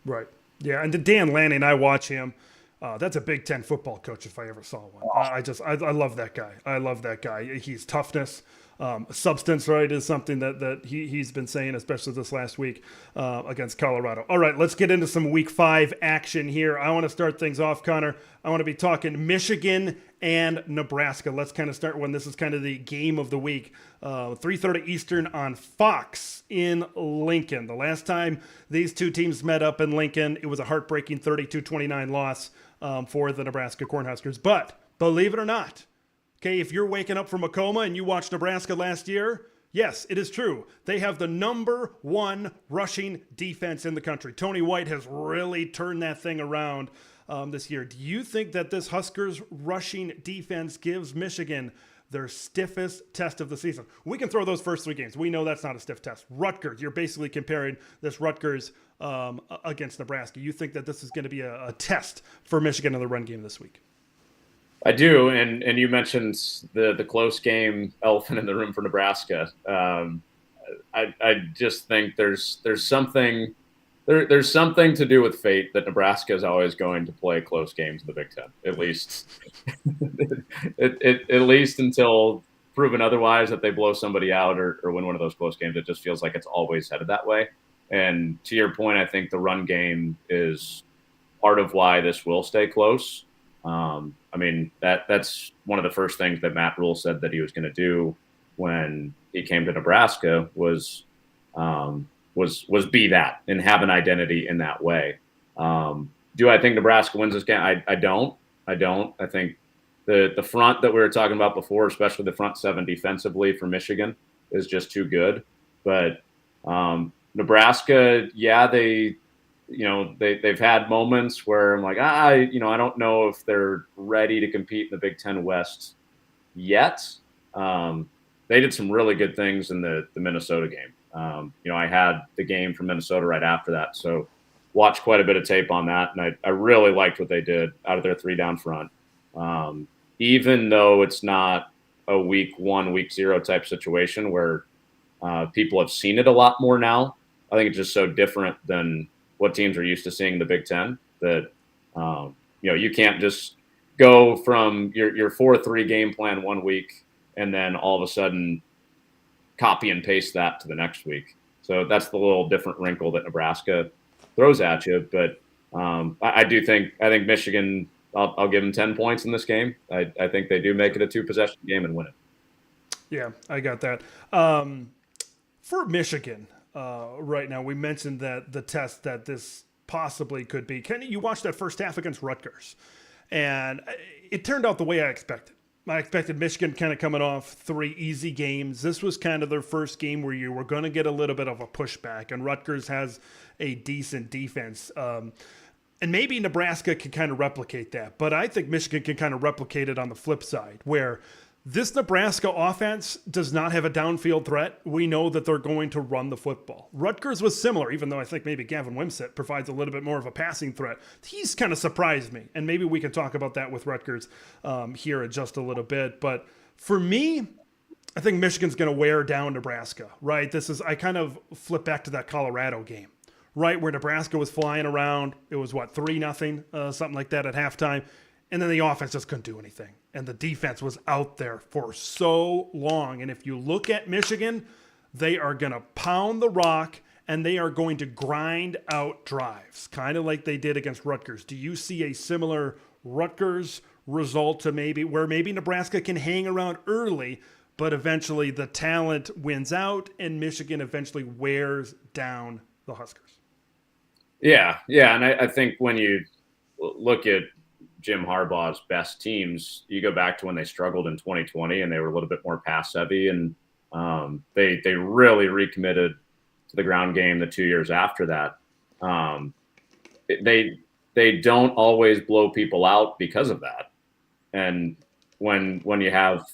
Right. Yeah, and Dan Lanning, I watch him. That's a Big Ten football coach if I ever saw one. I love that guy. I love that guy. He's toughness. Substance, right, is something that he's been saying, especially this last week against Colorado. All right, let's get into some Week 5 action here. I want to start things off, Connor. I want to be talking Michigan and Nebraska. Let's kind of start when this is kind of the game of the week. 3:30 Eastern on Fox in Lincoln. The last time these two teams met up in Lincoln, it was a heartbreaking 32-29 loss for the Nebraska Cornhuskers. But believe it or not, okay, if you're waking up from a coma and you watched Nebraska last year, yes, it is true. They have the number 1 rushing defense in the country. Tony White has really turned that thing around this year. Do you think that this Huskers rushing defense gives Michigan their stiffest test of the season? We can throw those first 3 games. We know that's not a stiff test. Rutgers, you're basically comparing this Rutgers against Nebraska. You think that this is going to be a test for Michigan in the run game this week? I do, and you mentioned the close game elephant in the room for Nebraska. I just think there's something to do with fate that Nebraska is always going to play close games in the Big Ten, at least at least until proven otherwise that they blow somebody out or win one of those close games. It just feels like it's always headed that way. And to your point, I think the run game is part of why this will stay close. I mean, that's one of the first things that Matt Rule said that he was going to do when he came to Nebraska was be that and have an identity in that way. Do I think Nebraska wins this game? I don't. I think the front that we were talking about before, especially the front 7 defensively for Michigan, is just too good. But Nebraska, yeah, they've had moments where I'm like, I don't know if they're ready to compete in the Big Ten West yet. They did some really good things in the Minnesota game. I had the game from Minnesota right after that, so watched quite a bit of tape on that, and I really liked what they did out of their 3 down front. Even though it's not a week 1, week 0 type situation where people have seen it a lot more now, I think it's just so different than what teams are used to seeing in the Big Ten that, you can't just go from your 4-3 game plan 1 week and then all of a sudden copy and paste that to the next week. So that's the little different wrinkle that Nebraska throws at you. But I think Michigan, I'll give them 10 points in this game. I think they do make it a 2-possession game and win it. Yeah, I got that. For Michigan, right now, we mentioned that the test that this possibly could be. Kenny, you watched that first half against Rutgers, and it turned out the way I expected. I expected Michigan kind of coming off 3 easy games. This was kind of their first game where you were going to get a little bit of a pushback, and Rutgers has a decent defense. And maybe Nebraska can kind of replicate that, but I think Michigan can kind of replicate it on the flip side, where This Nebraska offense does not have a downfield threat. We know that they're going to run the football. Rutgers was similar, even though I think maybe Gavin Wimsatt provides a little bit more of a passing threat. He's kind of surprised me, and maybe we can talk about that with Rutgers here in just a little bit. But for me, I think Michigan's going to wear down Nebraska, right? I kind of flip back to that Colorado game, right, where Nebraska was flying around. It was, 3-0, something like that at halftime. And then the offense just couldn't do anything. And the defense was out there for so long. And if you look at Michigan, they are going to pound the rock and they are going to grind out drives, kind of like they did against Rutgers. Do you see a similar Rutgers result to maybe Nebraska can hang around early, but eventually the talent wins out and Michigan eventually wears down the Huskers? Yeah. And I think when you look at Jim Harbaugh's best teams, you go back to when they struggled in 2020 and they were a little bit more pass heavy, and they really recommitted to the ground game the 2 years after that. They don't always blow people out because of that. And when you have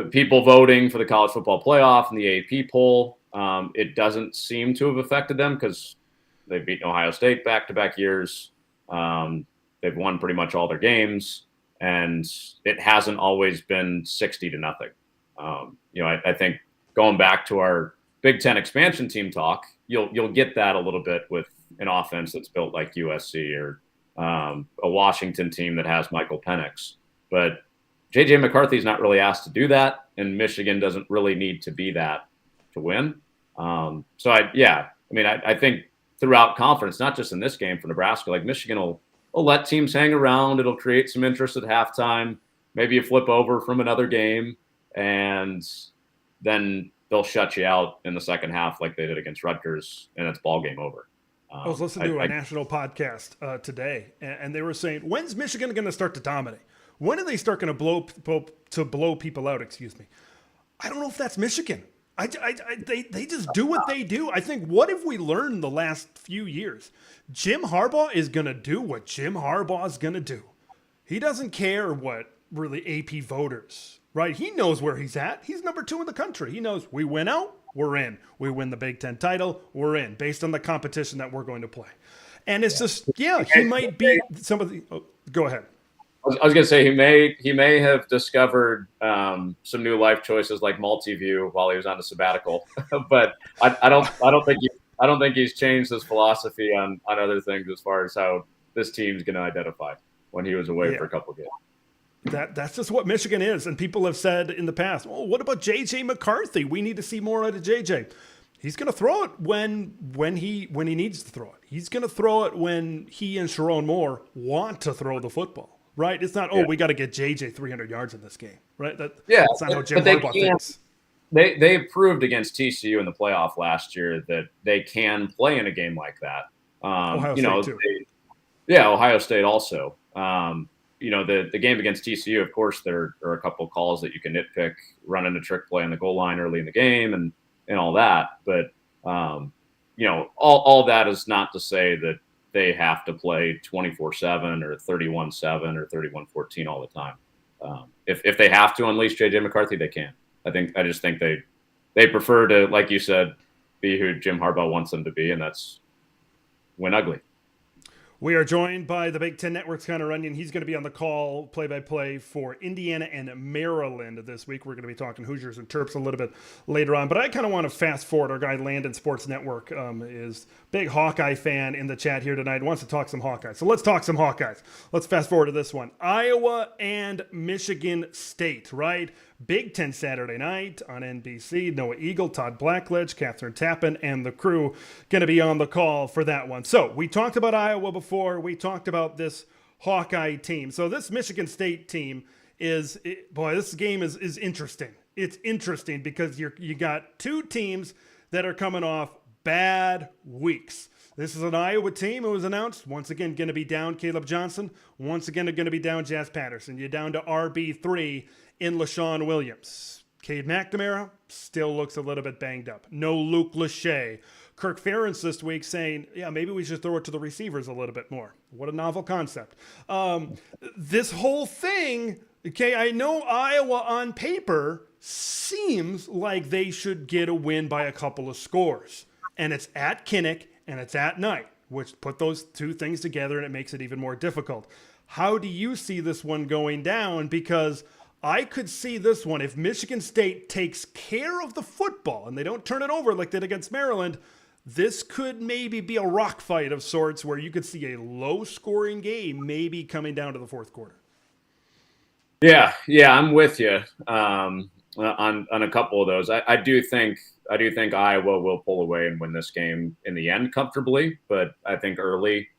people voting for the college football playoff and the AP poll, it doesn't seem to have affected them because they've beaten Ohio State back-to-back years. They've won pretty much all their games, and it hasn't always been 60-0. I think going back to our Big Ten expansion team talk, you'll get that a little bit with an offense that's built like USC or a Washington team that has Michael Penix. But J.J. McCarthy's not really asked to do that, and Michigan doesn't really need to be that to win. I think throughout conference, not just in this game for Nebraska, like Michigan will let teams hang around. It'll create some interest at halftime. Maybe you flip over from another game, and then they'll shut you out in the second half like they did against Rutgers, and it's ball game over. I was listening to a national podcast today, and they were saying, when's Michigan going to start to dominate? When are they start going to blow people out? Excuse me. I don't know if that's Michigan. They just do what they do. I think, what have we learned the last few years? Jim Harbaugh is going to do what Jim Harbaugh is going to do. He doesn't care what really AP voters, right? He knows where he's at. He's number 2 in the country. He knows we win out, we're in. We win the Big Ten title, we're in, based on the competition that we're going to play. And it's just, he might be some of the. Oh, go ahead. I was going to say he may have discovered some new life choices like Multiview while he was on a sabbatical, but I don't think he's changed his philosophy on other things as far as how this team's going to identify when he was away for a couple of games. That's just what Michigan is, and people have said in the past, "Oh, what about J.J. McCarthy? We need to see more out of J.J." He's going to throw it when he needs to throw it. He's going to throw it when he and Sharon Moore want to throw the football. Right? It's not, we got to get JJ 300 yards in this game. Right? That's not how Jim Harbaugh thinks. They proved against TCU in the playoff last year that they can play in a game like that. Ohio State too. Ohio State also. The game against TCU, of course, there are a couple of calls that you can nitpick, running a trick play on the goal line early in the game and all that. But, all that is not to say that they have to play 24/7 or 31/7 or 31-14 all the time. If they have to unleash J.J. McCarthy, they can. I just think they prefer to, like you said, be who Jim Harbaugh wants them to be, and that's win ugly. We are joined by the Big Ten Network's Connor Onion. He's going to be on the call play-by-play for Indiana and Maryland this week. We're going to be talking Hoosiers and Terps a little bit later on. But I kind of want to fast forward. Our guy Landon Sports Network is big Hawkeye fan in the chat here tonight. Wants to talk some Hawkeyes. So let's talk some Hawkeyes. Let's fast forward to this one. Iowa and Michigan State, right? Big Ten Saturday night on NBC. Noah Eagle, Todd Blackledge, Catherine Tappan, and the crew going to be on the call for that one. So we talked about Iowa before. We talked about this Hawkeye team. So this Michigan State team this game is interesting. It's interesting because you got two teams that are coming off bad weeks. This is an Iowa team. It was announced, once again, going to be down Caleb Johnson. Once again, going to be down Jazz Patterson. You're down to RB3 in LaShawn Williams. Cade McNamara still looks a little bit banged up. No Luke Lachey. Kirk Ferentz this week saying, yeah, maybe we should throw it to the receivers a little bit more. What a novel concept. This whole thing, okay, I know Iowa on paper seems like they should get a win by a couple of scores. And it's at Kinnick and it's at night, which put those two things together and it makes it even more difficult. How do you see this one going down? Because I could see this one, if Michigan State takes care of the football and they don't turn it over like they did against Maryland, this could maybe be a rock fight of sorts where you could see a low-scoring game maybe coming down to the fourth quarter. Yeah, I'm with you on a couple of those. I do think Iowa will pull away and win this game in the end comfortably, but I think early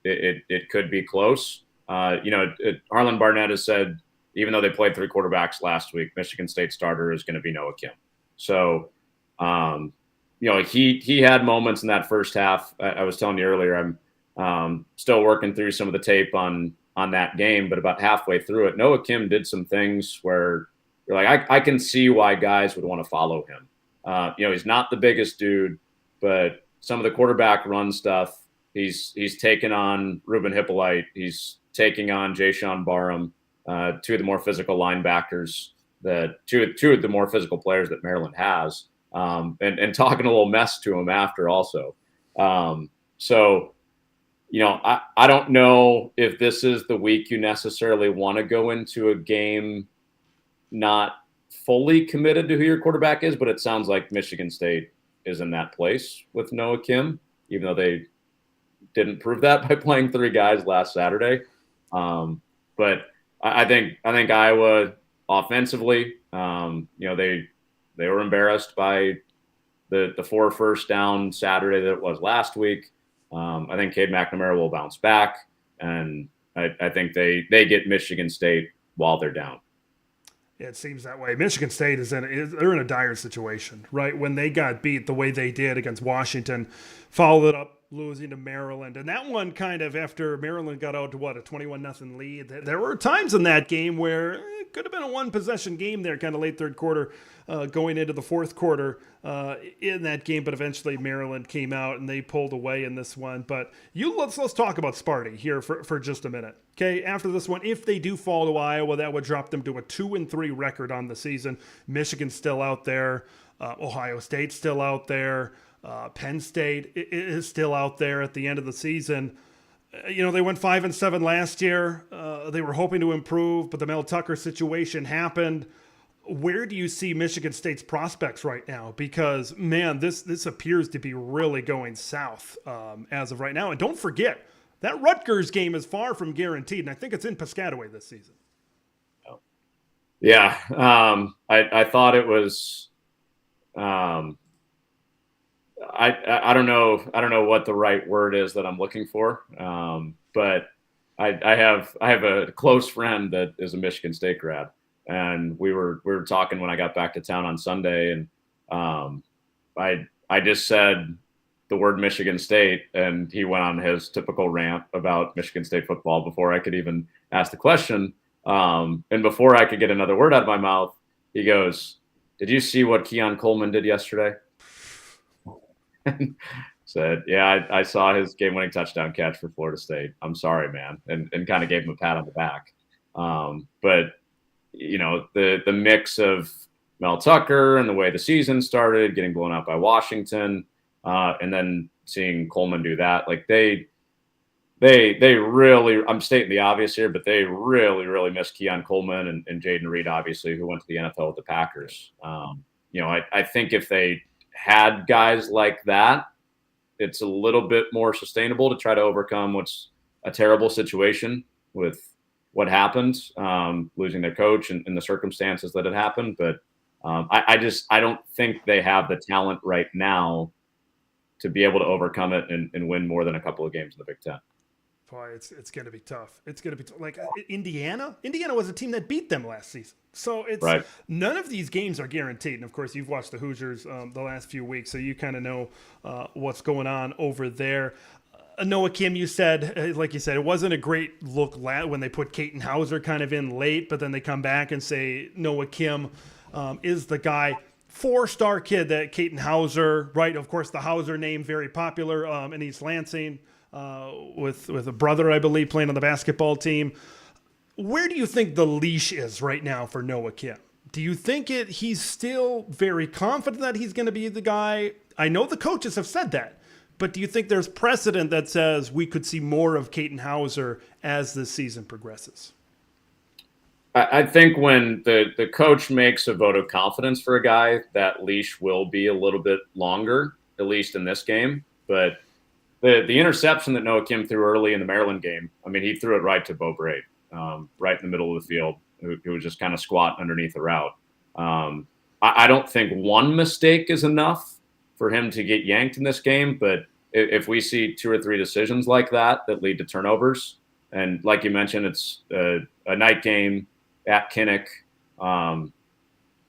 it could be close. Harlan Barnett has said, even though they played three quarterbacks last week, Michigan State starter is going to be Noah Kim. So, he had moments in that first half. I was telling you earlier, I'm still working through some of the tape on that game, but about halfway through it, Noah Kim did some things where you're like, I can see why guys would want to follow him. He's not the biggest dude, but some of the quarterback run stuff, he's taken on Ruben Hippolyte. He's taking on Jayshon Barham. Two of the more physical linebackers, two of the more physical players that Maryland has, and talking a little mess to him after also. I don't know if this is the week you necessarily want to go into a game not fully committed to who your quarterback is, but it sounds like Michigan State is in that place with Noah Kim, even though they didn't prove that by playing three guys last Saturday. But I think Iowa offensively, they were embarrassed by the 4 first down Saturday that it was last week. I think Cade McNamara will bounce back, and I think they get Michigan State while they're down. Yeah, it seems that way. Michigan State they're in a dire situation, right? When they got beat the way they did against Washington, followed it up losing to Maryland. And that one kind of, after Maryland got out to a 21-0 lead, there were times in that game where it could have been a one-possession game there, kind of late third quarter, going into the fourth quarter in that game. But eventually Maryland came out and they pulled away in this one. But let's talk about Sparty here for just a minute. Okay, after this one, if they do fall to Iowa, that would drop them to a 2-3 record on the season. Michigan's still out there. Ohio State's still out there. Penn State is still out there at the end of the season. They went 5-7 last year. They were hoping to improve, but the Mel Tucker situation happened. Where do you see Michigan State's prospects right now? Because, man, this appears to be really going south as of right now. And don't forget, that Rutgers game is far from guaranteed, and I think it's in Piscataway this season. Yeah, I thought it was. I don't know what the right word is that I'm looking for, but I have a close friend that is a Michigan State grad, and we were talking when I got back to town on Sunday, and I just said the word Michigan State, and he went on his typical rant about Michigan State football before I could even ask the question, and before I could get another word out of my mouth, he goes, "Did you see what Keon Coleman did yesterday?" Said, yeah, I saw his game-winning touchdown catch for Florida State. I'm sorry, man, and kind of gave him a pat on the back. But the mix of Mel Tucker and the way the season started, getting blown out by Washington, and then seeing Coleman do that, like they really, I'm stating the obvious here, but they really, really miss Keon Coleman and Jaden Reed, obviously, who went to the NFL with the Packers. I think if they had guys like that, it's a little bit more sustainable to try to overcome what's a terrible situation with what happened, losing their coach and the circumstances that had happened. But I don't think they have the talent right now to be able to overcome it and win more than a couple of games in the Big Ten. Boy, it's going to be tough. It's going to be like Indiana. Indiana was a team that beat them last season. So it's right. None of these games are guaranteed. And of course, you've watched the Hoosiers the last few weeks, so you kind of know what's going on over there. Noah Kim, you said, like you said, it wasn't a great look when they put Caton Hauser kind of in late, but then they come back and say Noah Kim is the guy. four-star kid, that Caton Hauser, right? Of course, the Hauser name very popular in East Lansing, with a brother, I believe, playing on the basketball team. Where do you think the leash is right now for Noah Kim? Do you think he's still very confident that he's going to be the guy? I know the coaches have said that, but do you think there's precedent that says we could see more of Caton Hauser as the season progresses? I think when the coach makes a vote of confidence for a guy, that leash will be a little bit longer, at least in this game. But the interception that Noah Kim threw early in the Maryland game, I mean, he threw it right to Bo Braid, right in the middle of the field, who was just kind of squatting underneath the route. I don't think one mistake is enough for him to get yanked in this game, but if we see 2 or 3 decisions like that lead to turnovers, and like you mentioned, it's a night game at Kinnick,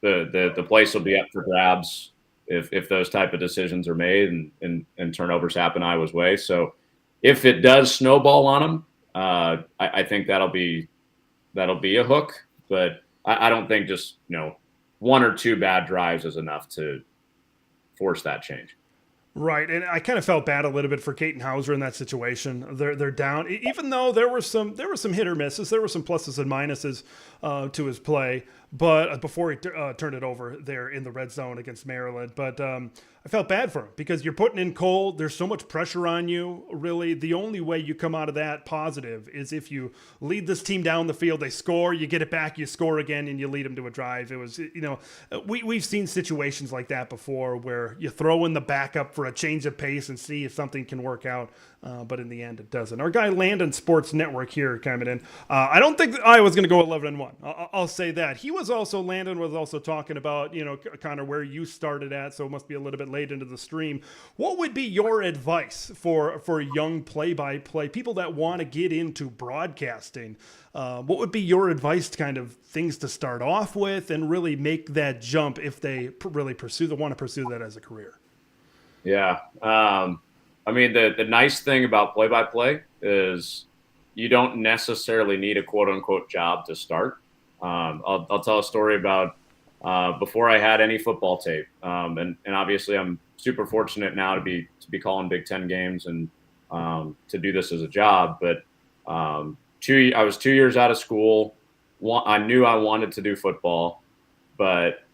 the place will be up for grabs if those type of decisions are made and turnovers happen Iowa's way. So if it does snowball on them, I think that'll be a hook. But I don't think just 1 or 2 bad drives is enough to force that change. Right, and I kind of felt bad a little bit for Caton Hauser in that situation. They're down, even though there were some hit or misses, there were some pluses and minuses to his play. But before he turned it over there in the red zone against Maryland, but I felt bad for him because you're putting in Cole. There's so much pressure on you. Really, the only way you come out of that positive is if you lead this team down the field. They score, you get it back, you score again, and you lead them to a drive. It was, we've seen situations like that before where you throw in the backup for a change of pace and see if something can work out. But in the end, it doesn't. Our guy Landon Sports Network here coming in. I don't think Iowa's going to go 11-1. I'll say that. Landon was also talking about, kind of where you started at, so it must be a little bit late into the stream. What would be your advice for young play-by-play people that want to get into broadcasting? What would be your advice to kind of things to start off with and really make that jump if they really want to pursue that as a career? Yeah. I mean, the nice thing about play-by-play is you don't necessarily need a quote-unquote job to start. I'll tell a story about before I had any football tape, and obviously I'm super fortunate now to be calling Big Ten games and to do this as a job. But I was 2 years out of school. I knew I wanted to do football, but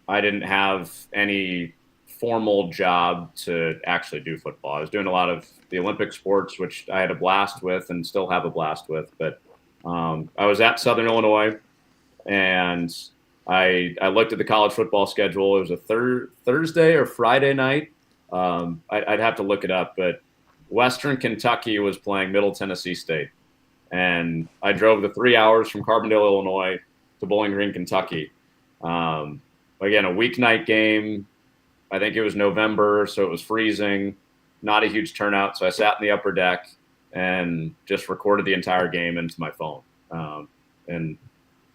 I didn't have any formal job to actually do football. I was doing a lot of the Olympic sports, which I had a blast with and still have a blast with. But I was at Southern Illinois, and I looked at the college football schedule. It was a Thursday or Friday night. I'd have to look it up, but Western Kentucky was playing Middle Tennessee State. And I drove the 3 hours from Carbondale, Illinois to Bowling Green, Kentucky. Again, a weeknight game. I think it was November, so it was freezing, not a huge turnout. So I sat in the upper deck and just recorded the entire game into my phone. And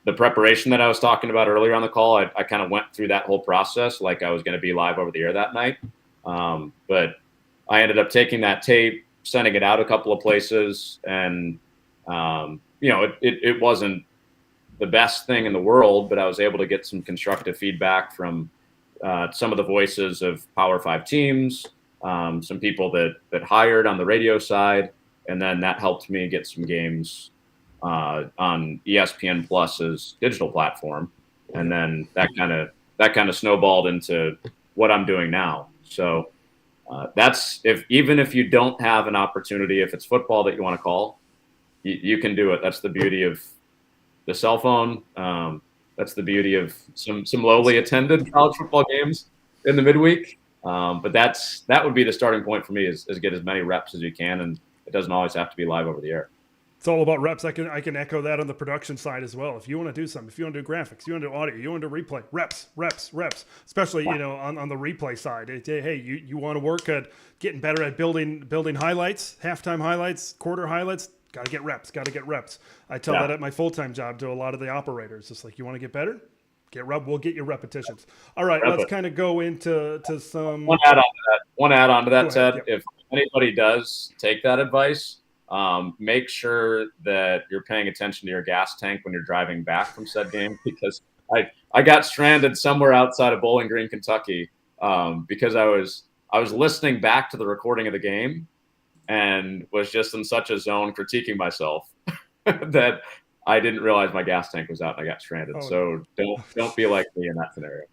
the preparation that I was talking about earlier on the call, I kind of went through that whole process like I was going to be live over the air that night. But I ended up taking that tape, sending it out a couple of places, and it wasn't the best thing in the world, but I was able to get some constructive feedback from some of the voices of Power 5 teams, some people that hired on the radio side, and then that helped me get some games on ESPN Plus's digital platform, and then that kind of snowballed into what I'm doing now. So that's even if you don't have an opportunity, if it's football that you want to call, you can do it. That's the beauty of the cell phone. That's the beauty of some lowly attended college football games in the midweek. But that would be the starting point for me is get as many reps as you can, and it doesn't always have to be live over the air. It's all about reps. I can echo that on the production side as well. If you want to do something, if you want to do graphics, you want to do audio, you want to do replay, reps. Especially on the replay side. Hey, you want to work at getting better at building highlights, halftime highlights, quarter highlights. Got to get reps. I tell that at my full-time job to a lot of the operators. It's like, you want to get better? We'll get your repetitions. All right, let's kind of go into some. One add on to that, Ted. Yep. If anybody does take that advice, make sure that you're paying attention to your gas tank when you're driving back from said game, because I got stranded somewhere outside of Bowling Green, Kentucky, because I was listening back to the recording of the game and was just in such a zone critiquing myself that I didn't realize my gas tank was out and I got stranded. Oh, so don't be like me in that scenario.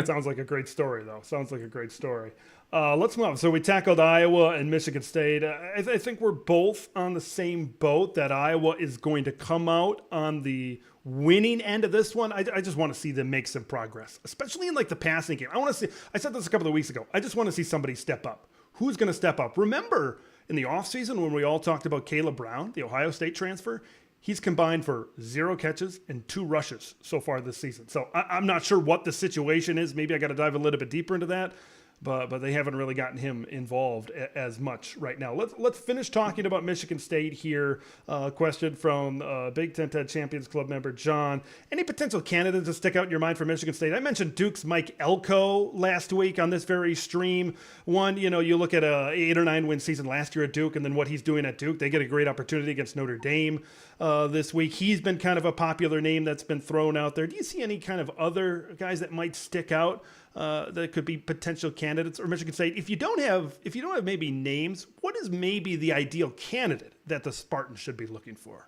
sounds like a great story, though. Sounds like a great story. Let's move on. So we tackled Iowa and Michigan State. I think we're both on the same boat that Iowa is going to come out on the winning end of this one. I just want to see them make some progress, especially in like the passing game. I said this a couple of weeks ago. I just want to see somebody step up. Who's going to step up? Remember in the offseason when we all talked about Caleb Brown, the Ohio State transfer? He's combined for 0 catches and 2 rushes so far this season. So I'm not sure what the situation is. Maybe I got to dive a little bit deeper into that. But they haven't really gotten him involved as much right now. Let's finish talking about Michigan State here. Question from Big Ten TED Champions Club member John. Any potential candidates to stick out in your mind for Michigan State? I mentioned Duke's Mike Elko last week on this very stream. One, you look at a 8 or 9 win season last year at Duke and then what he's doing at Duke. They get a great opportunity against Notre Dame this week. He's been kind of a popular name that's been thrown out there. Do you see any kind of other guys that might stick out? That could be potential candidates or Michigan State. If you don't have maybe names, what is maybe the ideal candidate that the Spartans should be looking for?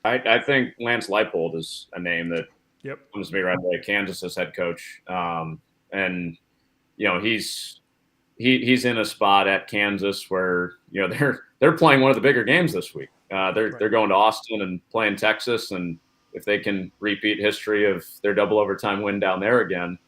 I think Lance Leipold is a name that comes to me right away. Kansas's head coach, and he's in a spot at Kansas where they're playing one of the bigger games this week. They're going to Austin and playing Texas, and if they can repeat history of their double overtime win down there again.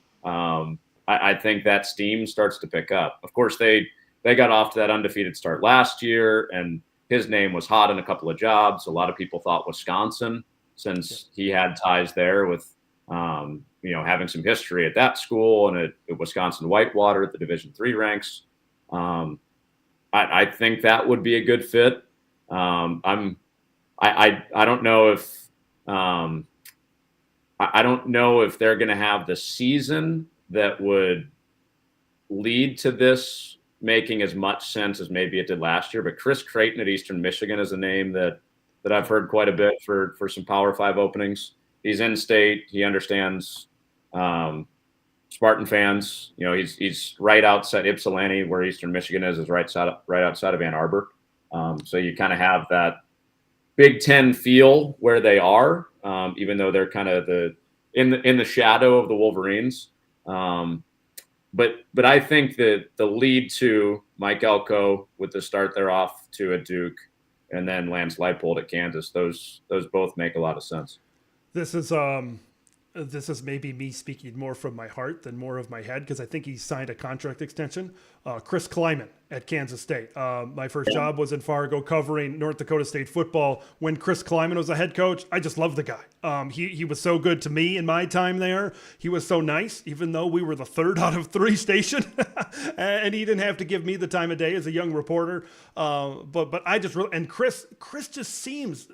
I think that steam starts to pick up. Of course, they got off to that undefeated start last year, and his name was hot in a couple of jobs. A lot of people thought Wisconsin, since he had ties there with, having some history at that school and at Wisconsin Whitewater at the Division III ranks. I think that would be a good fit. I don't know if. I don't know if they're going to have the season that would lead to this making as much sense as maybe it did last year. But Chris Creighton at Eastern Michigan is a name that I've heard quite a bit for some Power 5 openings. He's in state. He understands Spartan fans. He's right outside Ypsilanti, where Eastern Michigan is right outside of Ann Arbor. So you kind of have that Big Ten feel where they are. Even though they're kind of in the shadow of the Wolverines. But I think that the lead to Mike Elko with the start they're off to at Duke and then Lance Leipold at Kansas, those both make a lot of sense. This is maybe me speaking more from my heart than more of my head because I think he signed a contract extension. Chris Kleiman at Kansas State. My first job was in Fargo covering North Dakota State football. When Chris Kleiman was a head coach, I just loved the guy. He was so good to me in my time there. He was so nice, even though we were the 3rd out of 3 station. And he didn't have to give me the time of day as a young reporter. But I just really, and Chris just seems,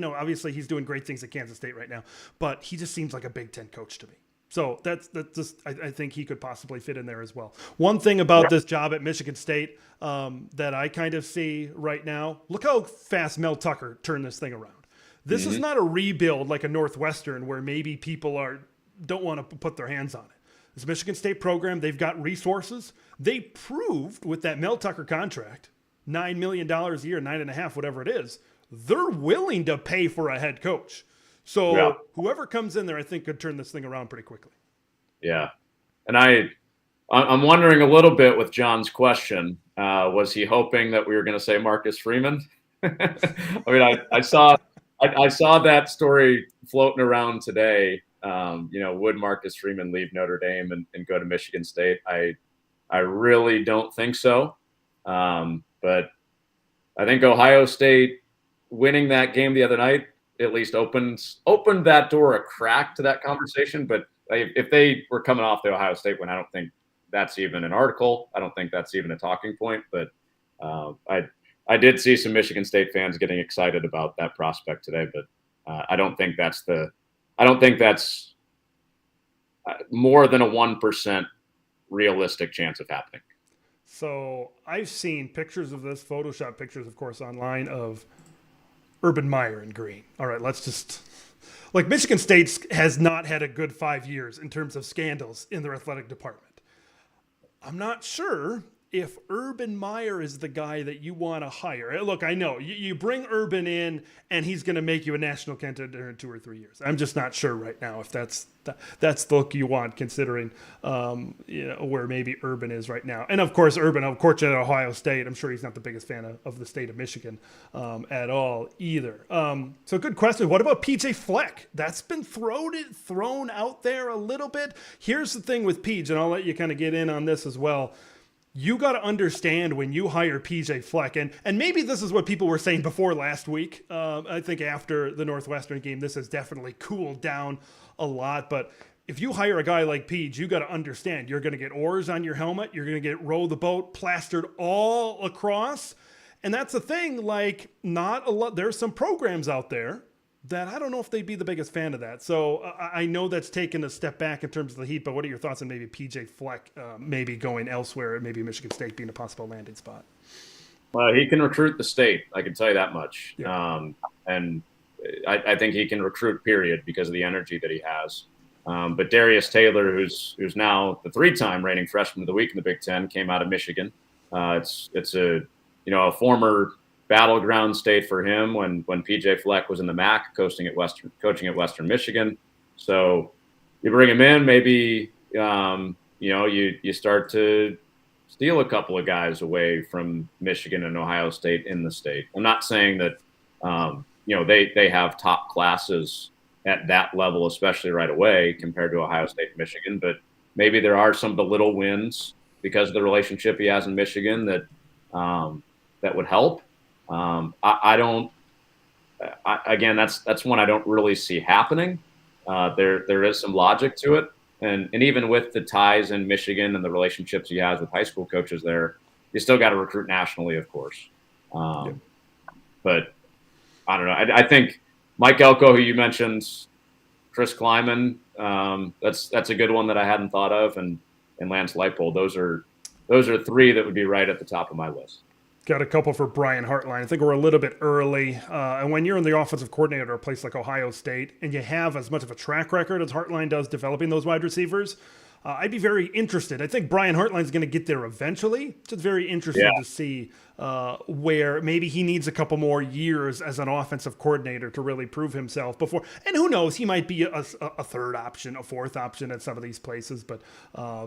obviously he's doing great things at Kansas State right now, but he just seems like a Big Ten coach to me. So that's just, I think he could possibly fit in there as well. One thing about this job at Michigan State that I kind of see right now, look how fast Mel Tucker turned this thing around. This is not a rebuild like a Northwestern where maybe people don't want to put their hands on it. This Michigan State program, they've got resources. They proved with that Mel Tucker contract, $9 million a year, 9.5, whatever it is, they're willing to pay for a head coach. So whoever comes in there, I think, could turn this thing around pretty quickly. Yeah. And I'm wondering a little bit with John's question. Was he hoping that we were going to say Marcus Freeman? I mean, I saw that story floating around today. Would Marcus Freeman leave Notre Dame and go to Michigan State? I really don't think so. But I think Ohio State winning that game the other night at least opened that door a crack to that conversation. But if they were coming off the Ohio State win, I don't think that's even an article. I don't think that's even a talking point. But I did see some Michigan State fans getting excited about that prospect today. But I don't think that's more than a 1% realistic chance of happening. So I've seen pictures of this, Photoshop pictures, of course, online of Urban Meyer in green. All right, let's just Like Michigan State has not had a good 5 years in terms of scandals in their athletic department. I'm not sure if Urban Meyer is the guy that you want to hire. Look, I know you bring Urban in and he's going to make you a national contender in 2 or 3 years. I'm just not sure right now if that's the look you want, considering where maybe Urban is right now. And of course, Urban, of course, at Ohio State, I'm sure he's not the biggest fan of the state of Michigan at all either. So good question. What about PJ Fleck? That's been thrown out there a little bit. Here's the thing with Peach, and I'll let you kind of get in on this as well. You got to understand when you hire PJ Fleck, and maybe this is what people were saying before last week. I think after the Northwestern game, this has definitely cooled down a lot. But if you hire a guy like Peach, you got to understand you're going to get oars on your helmet. You're going to get row the boat plastered all across. And that's the thing, like not a lot. There's some programs out there that I don't know if they'd be the biggest fan of that. So I know that's taken a step back in terms of the Heat, but what are your thoughts on maybe PJ Fleck maybe going elsewhere, maybe Michigan State being a possible landing spot? Well, he can recruit the state. I can tell you that much. Yeah. And I think he can recruit, period, because of the energy that he has. But Darius Taylor, who's now the 3-time reigning freshman of the week in the Big Ten, came out of Michigan. It's a former battleground state for him when PJ Fleck was in the MAC coaching at Western Michigan. So you bring him in, maybe you start to steal a couple of guys away from Michigan and Ohio State in the state. I'm not saying that they have top classes at that level, especially right away compared to Ohio State and Michigan, but maybe there are some of the little wins because of the relationship he has in Michigan that would help. Again, that's one I don't really see happening. There is some logic to it. And even with the ties in Michigan and the relationships he has with high school coaches there, you still got to recruit nationally, of course. But I don't know. I think Mike Elko, who you mentioned, Chris Kleiman, that's a good one that I hadn't thought of, and Lance Leipold. Those are 3 that would be right at the top of my list. Got a couple for Brian Hartline. I think we're a little bit early. And when you're in the offensive coordinator at a place like Ohio State and you have as much of a track record as Hartline does developing those wide receivers, I'd be very interested. I think Brian Hartline's going to get there eventually. Just very interested to see where maybe he needs a couple more years as an offensive coordinator to really prove himself before. And who knows, he might be a third option, a fourth option at some of these places, but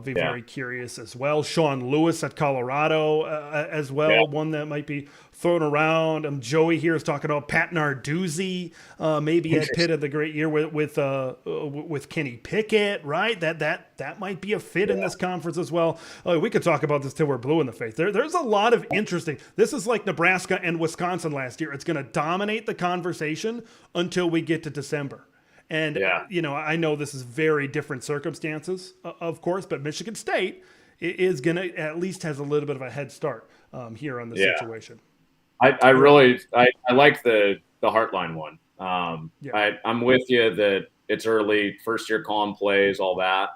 be very curious as well. Sean Lewis at Colorado as well, one that might be thrown around. Joey here is talking about Pat Narduzzi, maybe at Pitt of the great year with Kenny Pickett, right? That might be a fit in this conference as well. We could talk about this till we're blue in the face. There's a lot of interesting. This is like Nebraska and Wisconsin last year. It's going to dominate the conversation until we get to December. And, I know this is very different circumstances, of course, but Michigan State is going to at least has a little bit of a head start here on the situation. I like the Heartline one. I'm with you that it's early, first year calling plays, all that.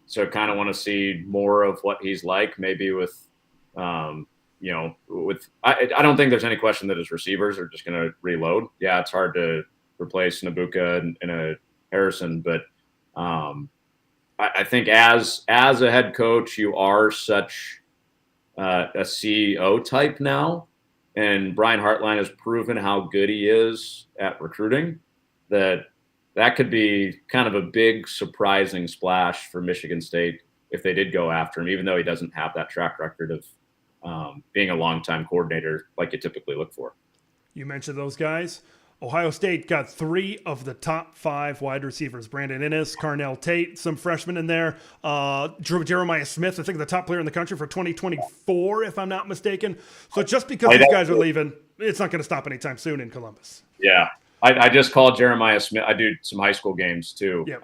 So kind of want to see more of what he's like, maybe with, I don't think there's any question that his receivers are just going to reload. Yeah, it's hard to replace Nabuka and a Harrison, but I think as a head coach, you are such a CEO type now, and Brian Hartline has proven how good he is at recruiting, that could be kind of a big surprising splash for Michigan State if they did go after him, even though he doesn't have that track record of being a longtime coordinator like you typically look for. You mentioned those guys. Ohio State got 3 of the top 5 wide receivers. Brandon Innes, Carnell Tate, some freshmen in there. Jeremiah Smith, I think the top player in the country for 2024, if I'm not mistaken. So just because these guys are leaving, it's not going to stop anytime soon in Columbus. Yeah. I just called Jeremiah Smith. I do some high school games too. Yep.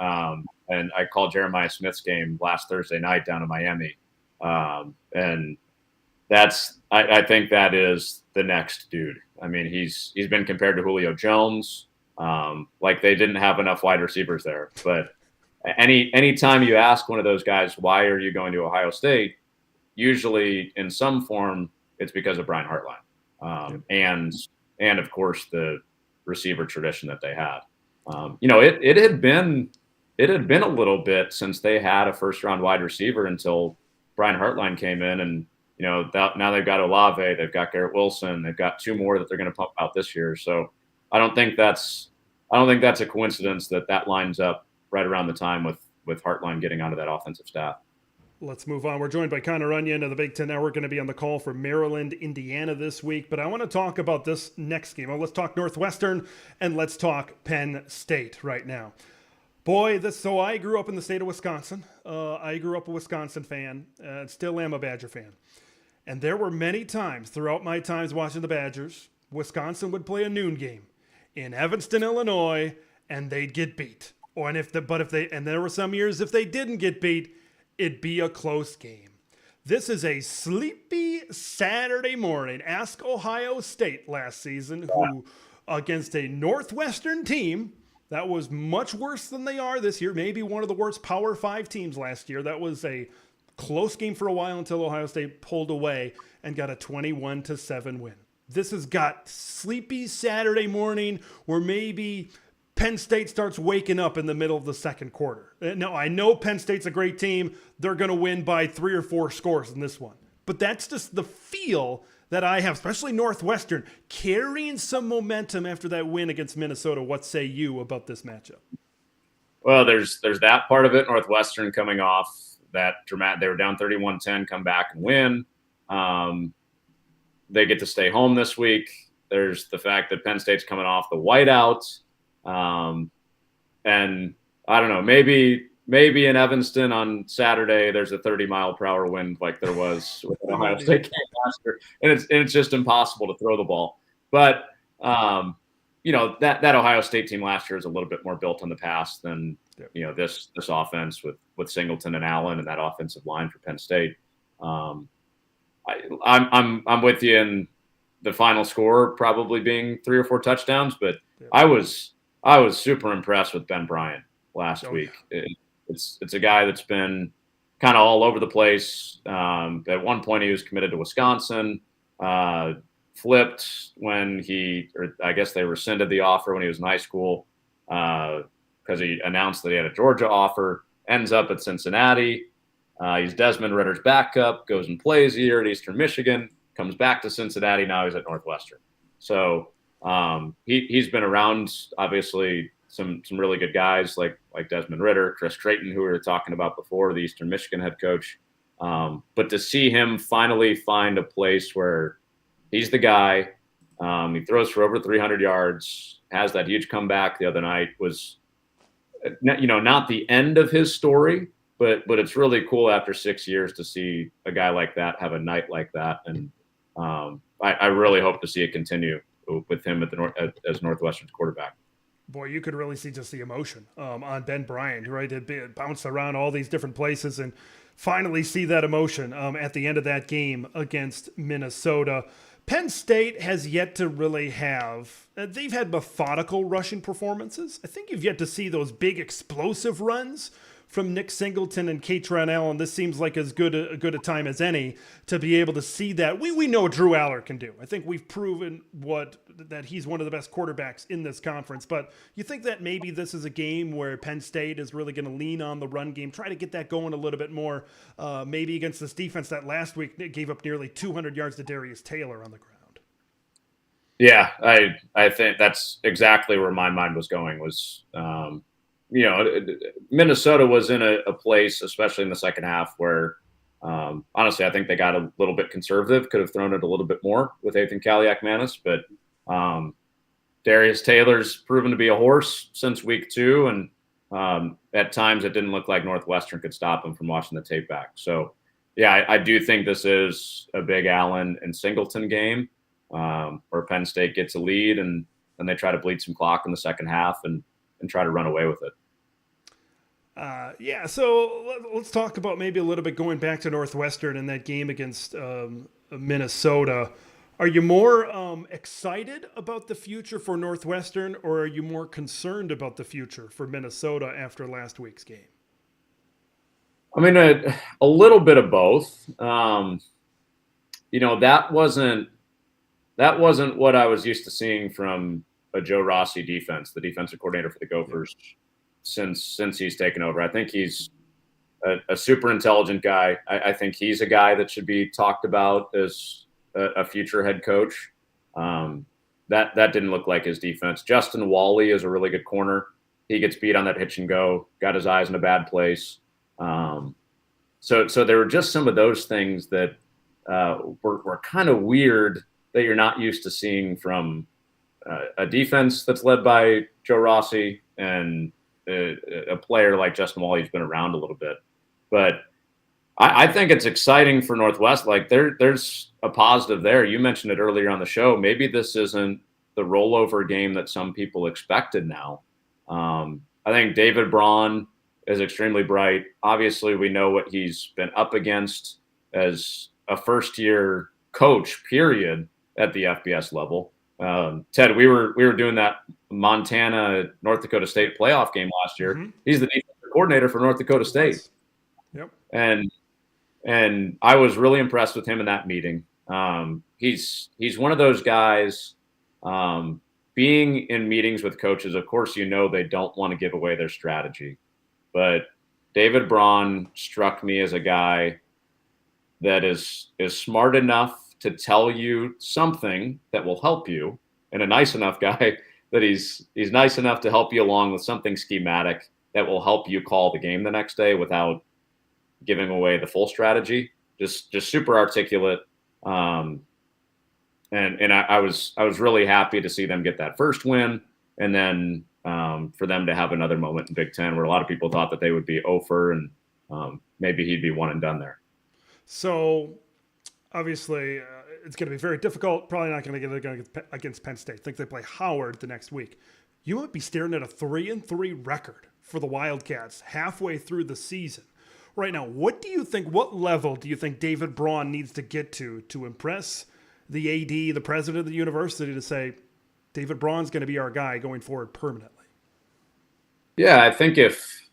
And I called Jeremiah Smith's game last Thursday night down in Miami. And I think that is the next dude. I mean, he's been compared to Julio Jones. Like they didn't have enough wide receivers there. But any time you ask one of those guys, why are you going to Ohio State? Usually in some form, it's because of Brian Hartline. And of course the receiver tradition that they had. It had been a little bit since they had a first-round wide receiver until Brian Hartline came in, and now they've got Olave, they've got Garrett Wilson, they've got 2 more that they're going to pump out this year. So I don't think that's a coincidence that lines up right around the time with Hartline getting onto that offensive staff. Let's move on. We're joined by Connor Onion of the Big Ten Network, going to be on the call for Maryland, Indiana this week. But I want to talk about this next game. Well, let's talk Northwestern and let's talk Penn State right now. Boy, so I grew up in the state of Wisconsin. I grew up a Wisconsin fan. Still am a Badger fan. And there were many times throughout my times watching the Badgers, Wisconsin would play a noon game in Evanston, Illinois, and they'd get beat. And there were some years if they didn't get beat, it'd be a close game. This is a sleepy Saturday morning. Ask Ohio State last season, who against a Northwestern team that was much worse than they are this year, maybe one of the worst Power 5 teams last year. That was a close game for a while until Ohio State pulled away and got a 21-7 win. This has got sleepy Saturday morning where maybe Penn State starts waking up in the middle of the second quarter. Now, I know Penn State's a great team. They're going to win by 3 or 4 scores in this one. But that's just the feel that I have, especially Northwestern, carrying some momentum after that win against Minnesota. What say you about this matchup? Well, there's that part of it. Northwestern coming off that dramatic. They were down 31-10, come back and win. They get to stay home this week. There's the fact that Penn State's coming off the whiteout. And I don't know, maybe in Evanston on Saturday, there's a 30-mile-per-hour wind like there was with the Ohio State game last year. And it's just impossible to throw the ball. But, that Ohio State team last year is a little bit more built on the pass than, this offense with Singleton and Allen and that offensive line for Penn State. I'm with you in the final score probably being 3 or 4 touchdowns, but I was super impressed with Ben Bryant last week. It's a guy that's been kind of all over the place. At one point, he was committed to Wisconsin, flipped when I guess they rescinded the offer when he was in high school because he announced that he had a Georgia offer, ends up at Cincinnati. He's Desmond Ritter's backup, goes and plays a year at Eastern Michigan, comes back to Cincinnati. Now he's at Northwestern. So he's been around, obviously, some really good guys like Desmond Ritter, Chris Creighton, who we were talking about before, the Eastern Michigan head coach. But to see him finally find a place where he's the guy, he throws for over 300 yards, has that huge comeback the other night, was, not the end of his story, but it's really cool after 6 years to see a guy like that have a night like that. And I really hope to see it continue with him as Northwestern's quarterback. Boy, you could really see just the emotion on Ben Bryant, right? It bounced around all these different places and finally see that emotion at the end of that game against Minnesota. Penn State has yet to really have, they've had methodical rushing performances. I think you've yet to see those big explosive runs from Nick Singleton and Katron Allen. This seems like as good a time as any to be able to see that. We know Drew Aller can do. I think we've proven that he's one of the best quarterbacks in this conference. But you think that maybe this is a game where Penn State is really going to lean on the run game, try to get that going a little bit more, maybe against this defense that last week gave up nearly 200 yards to Darius Taylor on the ground. Yeah, I think that's exactly where my mind was going was, Minnesota was in a place, especially in the second half, where honestly, I think they got a little bit conservative, could have thrown it a little bit more with Ethan Kaliak-Manis, but Darius Taylor's proven to be a horse since week 2, and at times it didn't look like Northwestern could stop him from watching the tape back. So, yeah, I do think this is a big Allen and Singleton game where Penn State gets a lead and they try to bleed some clock in the second half and try to run away with it. So let's talk about maybe a little bit going back to Northwestern and that game against Minnesota. Are you more excited about the future for Northwestern, or are you more concerned about the future for Minnesota after last week's game? I mean, a little bit of both. That wasn't what I was used to seeing from a Joe Rossi defense, the defensive coordinator for the Gophers, since he's taken over. I think he's a super intelligent guy. I think he's a guy that should be talked about as a future head coach. That didn't look like his defense. Justin Wally is a really good corner. He gets beat on that hitch and go, got his eyes in a bad place. So there were just some of those things that were kind of weird that you're not used to seeing from a defense that's led by Joe Rossi and a player like Justin Wally who's been around a little bit. But I think it's exciting for Northwest. Like there's a positive there. You mentioned it earlier on the show. Maybe this isn't the rollover game that some people expected now. I think David Braun is extremely bright. Obviously, we know what he's been up against as a first-year coach, period, at the FBS level. Ted, we were doing that Montana North Dakota State playoff game last year. Mm-hmm. He's the defensive coordinator for North Dakota State. Yep. And I was really impressed with him in that meeting. He's one of those guys. Being in meetings with coaches, of course, they don't want to give away their strategy. But David Braun struck me as a guy that is smart enough to tell you something that will help you, and a nice enough guy that he's nice enough to help you along with something schematic that will help you call the game the next day without giving away the full strategy. Just super articulate. And I was really happy to see them get that first win, and then for them to have another moment in Big Ten where a lot of people thought that they would be over and maybe he'd be one and done there. So obviously it's going to be very difficult. Probably not going to get it against Penn State. I think they play Howard the next week. You might be staring at a 3-3 record for the Wildcats halfway through the season. Right now, what level do you think David Braun needs to get to impress the AD, the president of the university, to say David Braun's going to be our guy going forward permanently? Yeah, I think if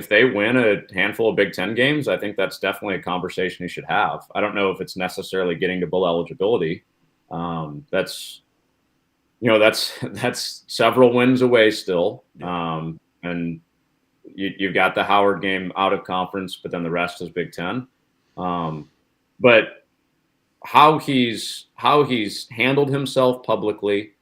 they win a handful of Big Ten games, I think that's definitely a conversation he should have. I don't know if it's necessarily getting to bowl eligibility. That's several wins away still. And you've got the Howard game out of conference, but then the rest is Big Ten. But how he's handled himself publicly,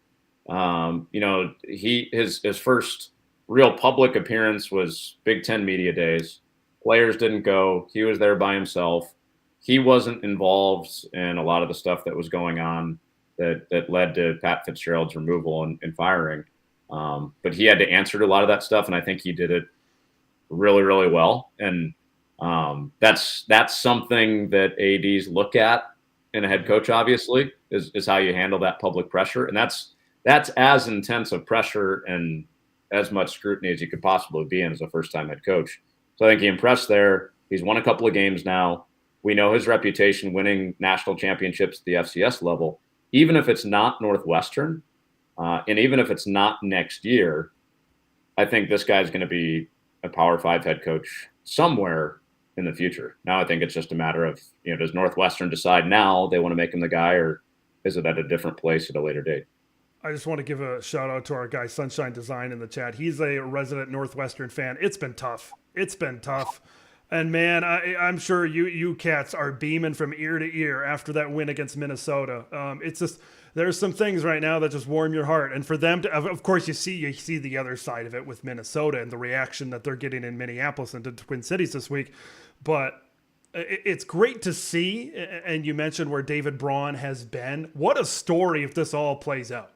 his first real public appearance was Big Ten Media Days. Players didn't go. He was there by himself. He wasn't involved in a lot of the stuff that was going on that led to Pat Fitzgerald's removal and firing. But he had to answer to a lot of that stuff, and I think he did it really, really well. And that's something that ADs look at in a head coach, obviously, is how you handle that public pressure. And that's as intense of pressure and as much scrutiny as you could possibly be in as a first-time head coach. So I think he impressed there. He's won a couple of games now. We know his reputation winning national championships at the FCS level. Even if it's not Northwestern, and even if it's not next year, I think this guy's going to be a Power 5 head coach somewhere in the future. Now I think it's just a matter of, does Northwestern decide now they want to make him the guy, or is it at a different place at a later date? I just want to give a shout out to our guy Sunshine Design in the chat. He's a resident Northwestern fan. It's been tough. And man, I'm sure you cats are beaming from ear to ear after that win against Minnesota. It's just, there's some things right now that just warm your heart. And for them to, of course, you see the other side of it with Minnesota and the reaction that they're getting in Minneapolis and the Twin Cities this week. But it's great to see. And you mentioned where David Braun has been. What a story if this all plays out.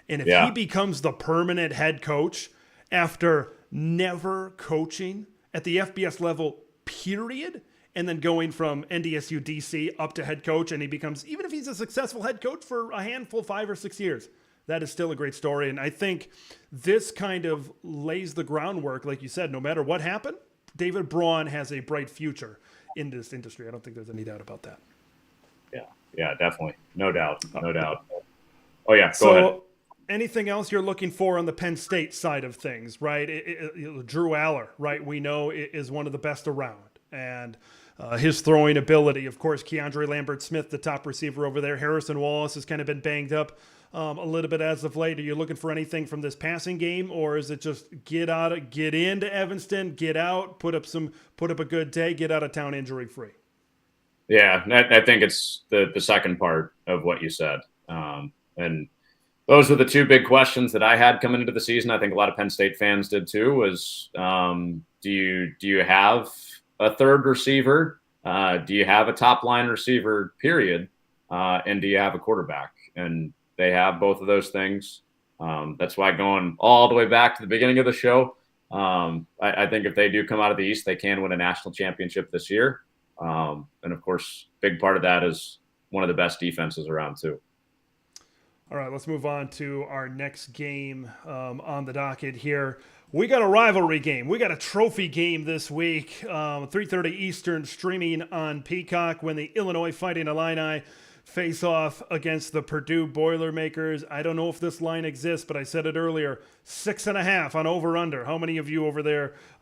And if he becomes the permanent head coach after never coaching at the FBS level, period, and then going from NDSU DC up to head coach, and he becomes, even if he's a successful head coach for a handful, 5 or 6 years, that is still a great story. And I think this kind of lays the groundwork, like you said, no matter what happened, David Braun has a bright future in this industry. I don't think there's any doubt about that. Yeah, definitely. No doubt. Oh, yeah, go ahead. Anything else you're looking for on the Penn State side of things, right? Drew Aller, right, we know is one of the best around. And his throwing ability, of course, Keandre Lambert-Smith, the top receiver over there. Harrison Wallace has kind of been banged up. a little bit as of late. Are you looking for anything from this passing game, or is it just get into Evanston, get out, put up a good day, get out of town injury free? Yeah, I think it's the second part of what you said. And those are the two big questions that I had coming into the season. I think a lot of Penn State fans did too. Was do you have a third receiver? Do you have a top line receiver? Period. And do you have a quarterback? And they have both of those things. That's why going all the way back to the beginning of the show, I think if they do come out of the East, they can win a national championship this year. And of course, big part of that is one of the best defenses around too. All right, let's move on to our next game on the docket here. We got a rivalry game. We got a trophy game this week, 3:30 Eastern, streaming on Peacock when the Illinois Fighting Illini face off against the Purdue Boilermakers. I don't know if this line exists, but I said it earlier, 6.5 on over-under. How many of you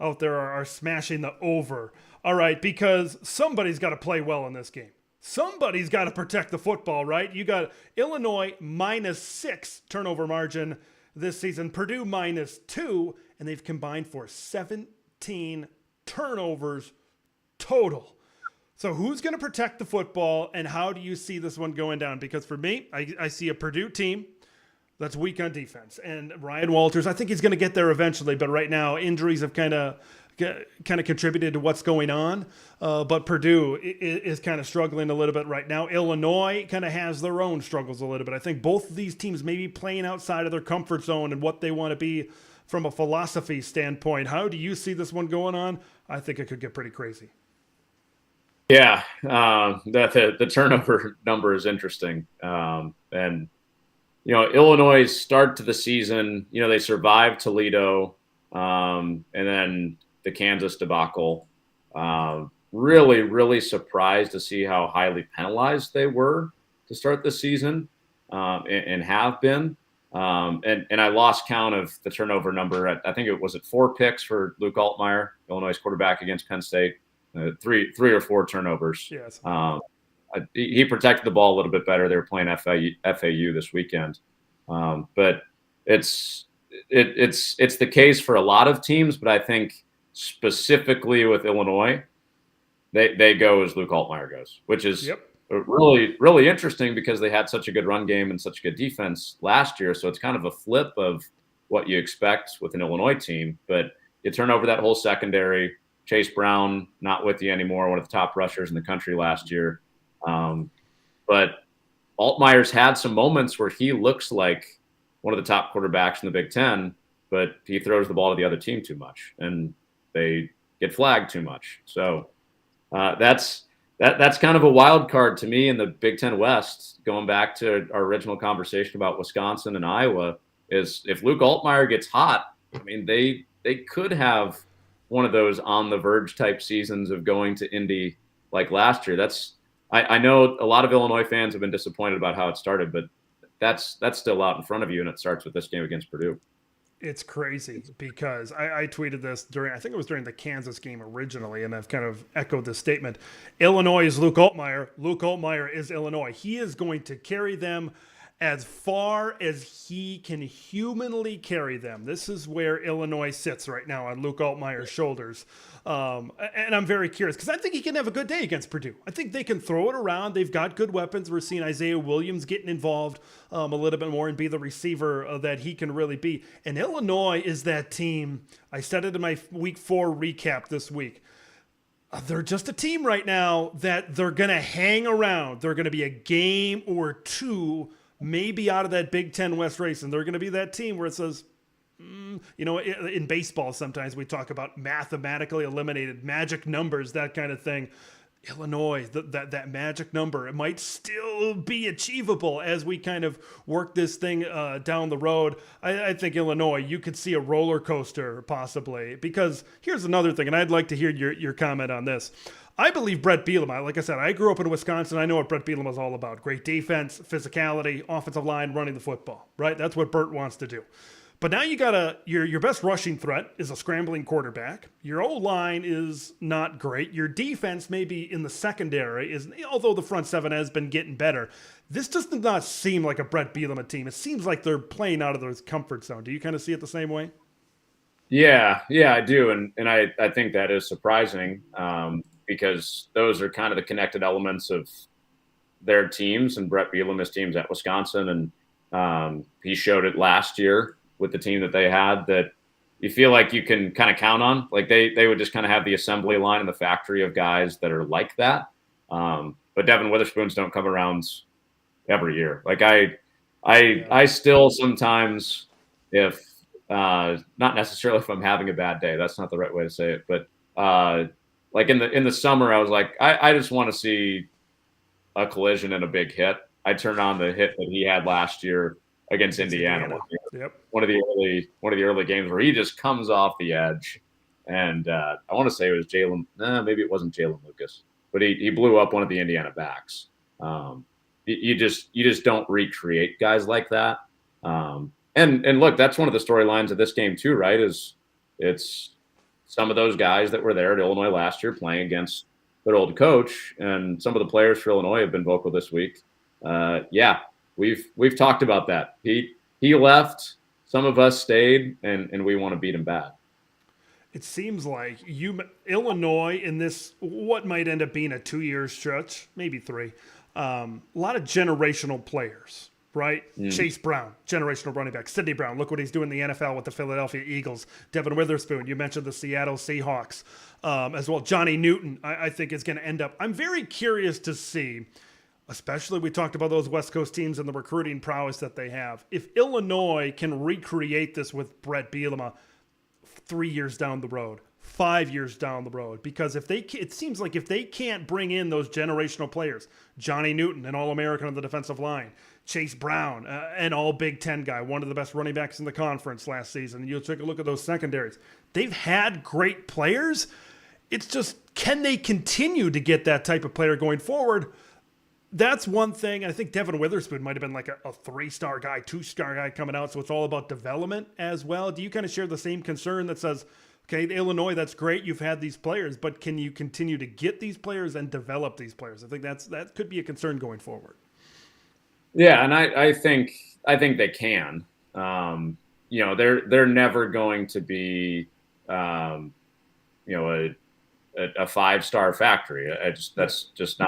out there are smashing the over? All right, because somebody's got to play well in this game. Somebody's got to protect the football, right? You got Illinois -6 turnover margin this season, Purdue -2, and they've combined for 17 turnovers total. So who's going to protect the football, and how do you see this one going down? Because for me, I see a Purdue team that's weak on defense. And Ryan Walters, I think he's going to get there eventually, but right now injuries have kind of contributed to what's going on. But Purdue is kind of struggling a little bit right now. Illinois kind of has their own struggles a little bit. I think both of these teams may be playing outside of their comfort zone and what they want to be from a philosophy standpoint. How do you see this one going on? I think it could get pretty crazy. Yeah, the turnover number is interesting. And, Illinois' start to the season, they survived Toledo and then the Kansas debacle. Really, really surprised to see how highly penalized they were to start the season and have been. And I lost count of the turnover number. I think it was at 4 picks for Luke Altmaier, Illinois' quarterback against Penn State. Three or 4 turnovers. Yes. He protected the ball a little bit better. They were playing FAU this weekend, but it's the case for a lot of teams. But I think specifically with Illinois, they go as Luke Altmaier goes, which is really, really interesting because they had such a good run game and such a good defense last year. So it's kind of a flip of what you expect with an Illinois team. But you turn over that whole secondary. Chase Brown, not with you anymore, one of the top rushers in the country last year. But Altmaier's had some moments where he looks like one of the top quarterbacks in the Big Ten, but he throws the ball to the other team too much, and they get flagged too much. So that's kind of a wild card to me in the Big Ten West, going back to our original conversation about Wisconsin and Iowa, is if Luke Altmaier gets hot, I mean, they could have one of those on the verge type seasons of going to Indy like last year. I know a lot of Illinois fans have been disappointed about how it started, but that's still out in front of you, and it starts with this game against Purdue. It's crazy because I tweeted this I think it was during the Kansas game originally, and I've kind of echoed this statement. Illinois is Luke Altmaier. Luke Altmaier is Illinois. He is going to carry them as far as he can humanly carry them. This is where Illinois sits right now on Luke Altmaier's shoulders. And I'm very curious because I think he can have a good day against Purdue. I think they can throw it around. They've got good weapons. We're seeing Isaiah Williams getting involved a little bit more and be the receiver that he can really be. And Illinois is that team. I said it in my week 4 recap this week. They're just a team right now that they're going to hang around. They're going to be a game or two maybe out of that Big Ten West race, and they're going to be that team where it says, in baseball sometimes we talk about mathematically eliminated magic numbers, that kind of thing. Illinois, that magic number, it might still be achievable as we kind of work this thing down the road. I think Illinois, you could see a roller coaster possibly, because here's another thing, and I'd like to hear your comment on this. I believe Brett Bielema, like I said, I grew up in Wisconsin. I know what Brett Bielema is all about. Great defense, physicality, offensive line, running the football, right? That's what Bert wants to do. But now you got your best rushing threat is a scrambling quarterback. Your O-line is not great. Your defense maybe in the secondary is, although the front seven has been getting better. This just does not seem like a Brett Bielema team. It seems like they're playing out of their comfort zone. Do you kind of see it the same way? Yeah, I do, and I think that is surprising because those are kind of the connected elements of their teams and Brett Bielema's teams at Wisconsin, and he showed it last year with the team that they had that you feel like you can kind of count on. Like they would just kind of have the assembly line and the factory of guys that are like that. But Devin Witherspoons don't come around every year. Like I still sometimes, if not necessarily if I'm having a bad day, that's not the right way to say it, but like in the summer, I was like, I just want to see a collision and a big hit. I turned on the hit that he had last year against Indiana. Yep. One of the early games where he just comes off the edge, and I want to say it was Jalen. Maybe it wasn't Jalen Lucas, but he blew up one of the Indiana backs. You just don't recreate guys like that. And look, that's one of the storylines of this game too, right? Is it's some of those guys that were there at Illinois last year playing against their old coach, and some of the players for Illinois have been vocal this week. We've talked about that. He left. Some of us stayed, and we want to beat him bad. It seems like Illinois in this, what might end up being a 2-year stretch, maybe 3. A lot of generational players, right? Chase Brown, generational running back. Sidney Brown, look what he's doing in the NFL with the Philadelphia Eagles. Devin Witherspoon, you mentioned the Seattle Seahawks as well. Johnny Newton, I think, is going to end up. I'm very curious to see, especially we talked about those West Coast teams and the recruiting prowess that they have. If Illinois can recreate this with Brett Bielema 3 years down the road, 5 years down the road, because it seems like if they can't bring in those generational players, Johnny Newton, an All-American on the defensive line, Chase Brown, an All-Big Ten guy, one of the best running backs in the conference last season. You'll take a look at those secondaries. They've had great players. It's just, can they continue to get that type of player going forward? That's one thing. I think Devin Witherspoon might have been like a 3-star guy, 2-star guy coming out. So it's all about development as well. Do you kind of share the same concern that says, okay, Illinois, that's great. You've had these players, but can you continue to get these players and develop these players? I think that could be a concern going forward. Yeah, and I think they can. They're never going to be, a 5-star factory. That's just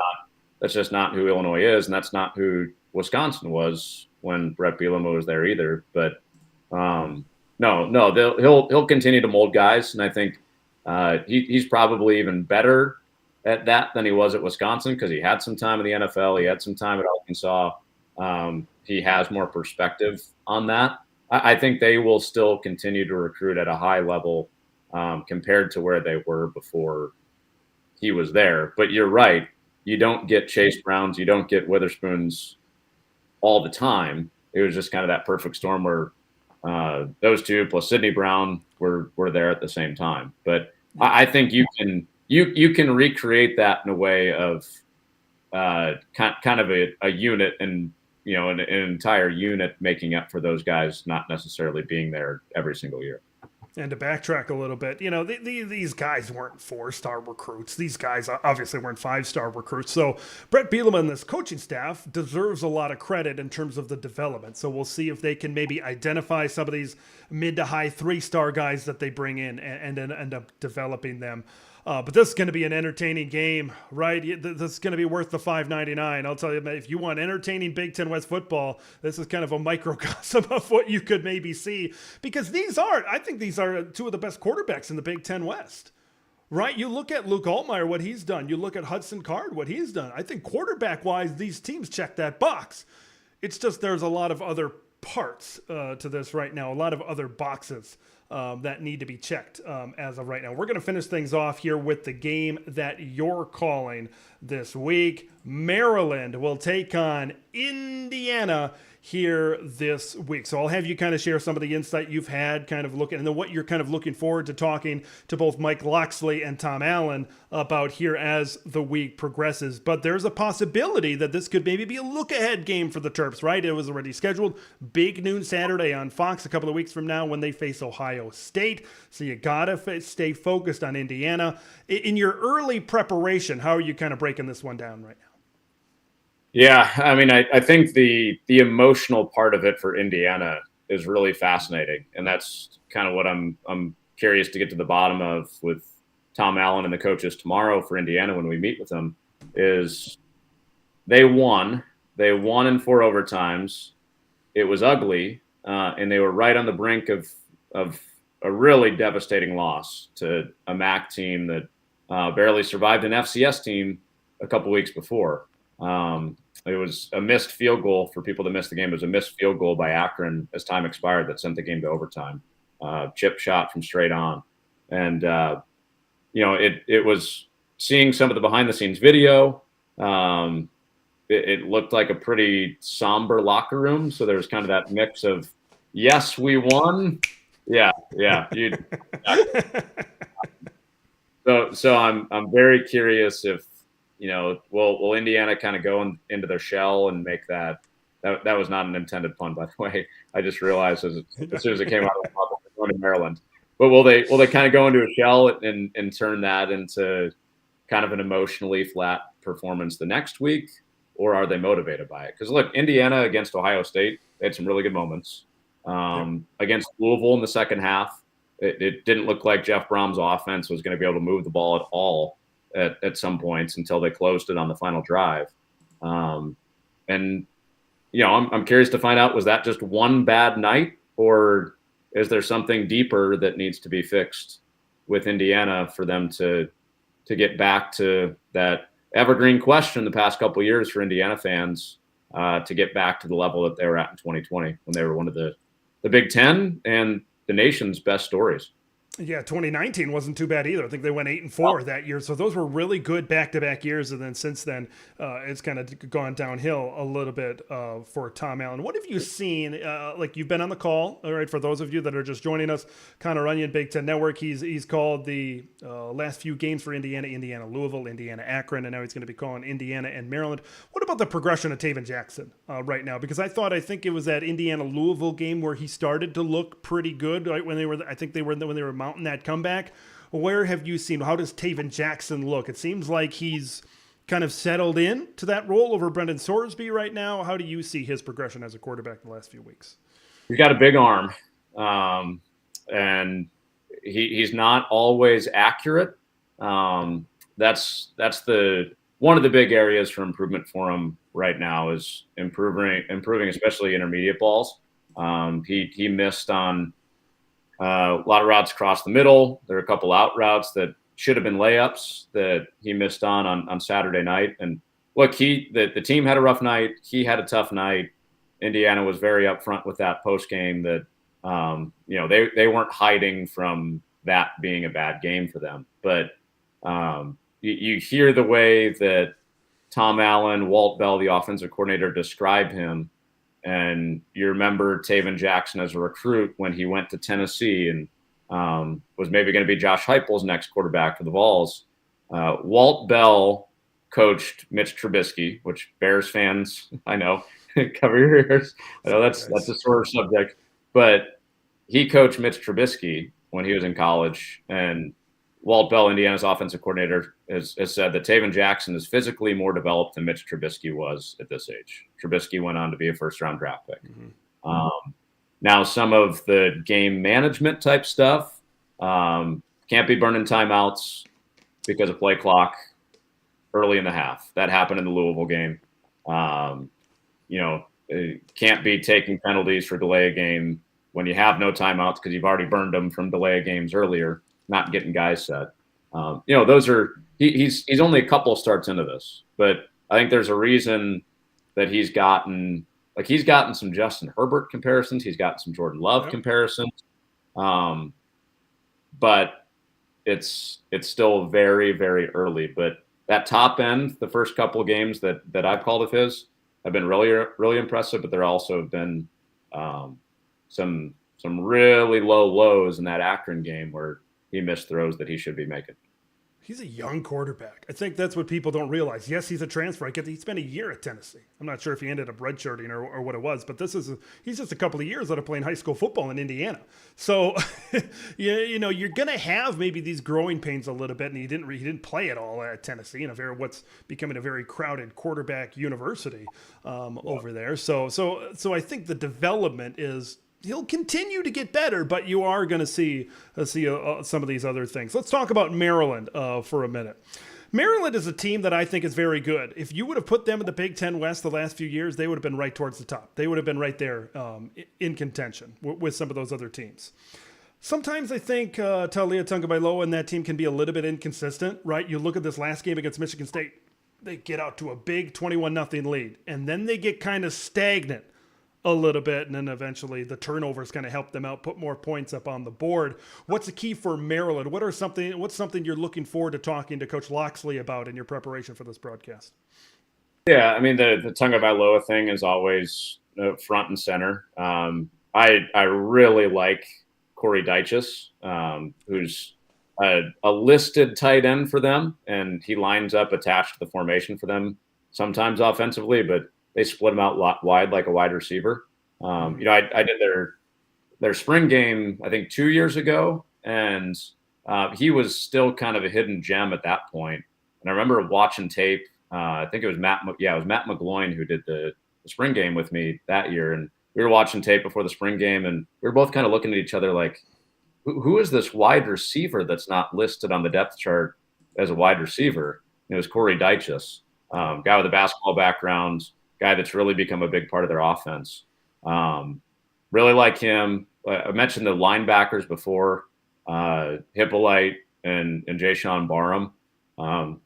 not who Illinois is, and that's not who Wisconsin was when Brett Bielema was there either. But he'll continue to mold guys, and I think he's probably even better at that than he was at Wisconsin because he had some time in the NFL, he had some time at Arkansas. He has more perspective on that. I think they will still continue to recruit at a high level compared to where they were before he was there. But you're right. You don't get Chase Browns. You don't get Witherspoons all the time. It was just kind of that perfect storm where those two plus Sidney Brown were there at the same time. But I think you can recreate that in a way of kind of a unit and an entire unit making up for those guys not necessarily being there every single year. And to backtrack a little bit, these guys weren't 4-star recruits. These guys obviously weren't 5-star recruits. So Brett Bielema and this coaching staff deserves a lot of credit in terms of the development. So we'll see if they can maybe identify some of these mid to high 3-star guys that they bring in and then end up developing them. But this is going to be an entertaining game, right? This is going to be worth the $5.99. I'll tell you, if you want entertaining Big Ten West football, this is kind of a microcosm of what you could maybe see. Because I think these are two of the best quarterbacks in the Big Ten West, right? You look at Luke Altmaier, what he's done. You look at Hudson Card, what he's done. I think quarterback-wise, these teams check that box. It's just there's a lot of other parts to this right now, a lot of other boxes that need to be checked as of right now. We're going to finish things off here with the game that you're calling this week. Maryland will take on Indiana here this week. So I'll have you kind of share some of the insight you've had kind of looking, and then what you're kind of looking forward to talking to both Mike Loxley and Tom Allen about here as the week progresses. But there's a possibility that this could maybe be a look-ahead game for the Terps, right? It was already scheduled. Big noon Saturday on Fox a couple of weeks from now when they face Ohio State. So you got to stay focused on Indiana. In your early preparation, how are you kind of breaking this one down right now? Yeah, I mean, I think the emotional part of it for Indiana is really fascinating, and that's kind of what I'm curious to get to the bottom of with Tom Allen and the coaches tomorrow for Indiana when we meet with them. Is they won in 4 overtimes. It was ugly, and they were right on the brink of a really devastating loss to a MAC team that barely survived an FCS team a couple weeks before. It was a missed field goal for people that missed the game. It was a missed field goal by Akron as time expired that sent the game to overtime. Chip shot from straight on. And, it was seeing some of the behind the scenes video. It looked like a pretty somber locker room. So there was kind of that mix of, yes, we won. Yeah. So I'm very curious if, will Indiana kind of go into their shell and make that was not an intended pun, by the way. I just realized as soon as it came out of the mouth, going to Maryland. But will they kind of go into a shell and turn that into kind of an emotionally flat performance the next week, or are they motivated by it? Because look, Indiana against Ohio State, they had some really good moments. Against Louisville in the second half, it didn't look like Jeff Brom's offense was going to be able to move the ball at all at some points until they closed it on the final drive. I'm curious to find out, was that just one bad night, or is there something deeper that needs to be fixed with Indiana for them to get back to that evergreen question the past couple of years for Indiana fans, to get back to the level that they were at in 2020 when they were one of the Big Ten and the nation's best stories. Yeah, 2019 wasn't too bad either. I think they went 8-4 that year. So those were really good back-to-back years. And then since then, it's kind of gone downhill a little bit for Tom Allen. What have you seen? You've been on the call, all right, for those of you that are just joining us, Connor Runyon, Big Ten Network. He's called the last few games for Indiana, Louisville, Indiana, Akron, and now he's going to be calling Indiana and Maryland. What about the progression of Taven Jackson right now? Because I think it was that Indiana-Louisville game where he started to look pretty good, right, when they were mounting that comeback. Where have you seen, how does Taven Jackson look? It seems like he's kind of settled in to that role over Brendan Sorsby right now. How do you see his progression as a quarterback in the last few weeks? He's got a big arm, and he's not always accurate. That's one of the big areas for improvement for him right now is improving especially intermediate balls. He missed on a lot of routes across the middle. There are a couple out routes that should have been layups that he missed on Saturday night. And look, the team had a rough night. He had a tough night. Indiana was very upfront with that post game that they weren't hiding from that being a bad game for them. But you hear the way that Tom Allen, Walt Bell, the offensive coordinator, described him. And you remember Taven Jackson as a recruit when he went to Tennessee and was maybe going to be Josh Heupel's next quarterback for the Vols. Walt Bell coached Mitch Trubisky, which Bears fans, I know, cover your ears. I know that's a sore subject. But he coached Mitch Trubisky when he was in college. And Walt Bell, Indiana's offensive coordinator, has said that Taven Jackson is physically more developed than Mitch Trubisky was at this age. Trubisky went on to be a first-round draft pick. Mm-hmm. Now, some of the game management type stuff, can't be burning timeouts because of play clock early in the half. That happened in the Louisville game. Can't be taking penalties for delay a game when you have no timeouts because you've already burned them from delay of games earlier. Not getting guys set. Those are he's only a couple of starts into this, but I think there's a reason that he's gotten some Justin Herbert comparisons. He's gotten some Jordan Love comparisons. But it's still very, very early. But that top end, the first couple of games that I've called of his, have been really, really impressive, but there also have been some really low lows in that Akron game where he missed throws that he should be making. He's a young quarterback. I think that's what people don't realize. Yes, he's a transfer. I get he spent a year at Tennessee. I'm not sure if he ended up redshirting or what it was, but he's just a couple of years out of playing high school football in Indiana. So, you're gonna have maybe these growing pains a little bit, and he didn't play at all at Tennessee in what's becoming a very crowded quarterback university over there. So I think the development is. He'll continue to get better, but you are going to see some of these other things. Let's talk about Maryland for a minute. Maryland is a team that I think is very good. If you would have put them in the Big Ten West the last few years, they would have been right towards the top. They would have been right there in contention with some of those other teams. Sometimes I think Talia Tagovailoa and that team can be a little bit inconsistent, right? You look at this last game against Michigan State, they get out to a big 21-0 lead, and then they get kind of stagnant a little bit, and then eventually the turnovers kind of help them out, put more points up on the board. What's the key for Maryland? What's something you're looking forward to talking to Coach Loxley about in your preparation for this broadcast? Yeah, I mean, the Tagovailoa thing is always front and center. I really like Corey Dyches, who's a listed tight end for them, and he lines up attached to the formation for them sometimes offensively, but they split him out wide like a wide receiver. I did their spring game, I think 2 years ago, and he was still kind of a hidden gem at that point. And I remember watching tape. I think it was Matt McGloin who did the spring game with me that year, and we were watching tape before the spring game, and we were both kind of looking at each other like, who is this wide receiver that's not listed on the depth chart as a wide receiver? And it was Corey Dyches, guy with a basketball background, guy that's really become a big part of their offense. Really like him. I mentioned the linebackers before, Hippolyte and Jayshon Barham.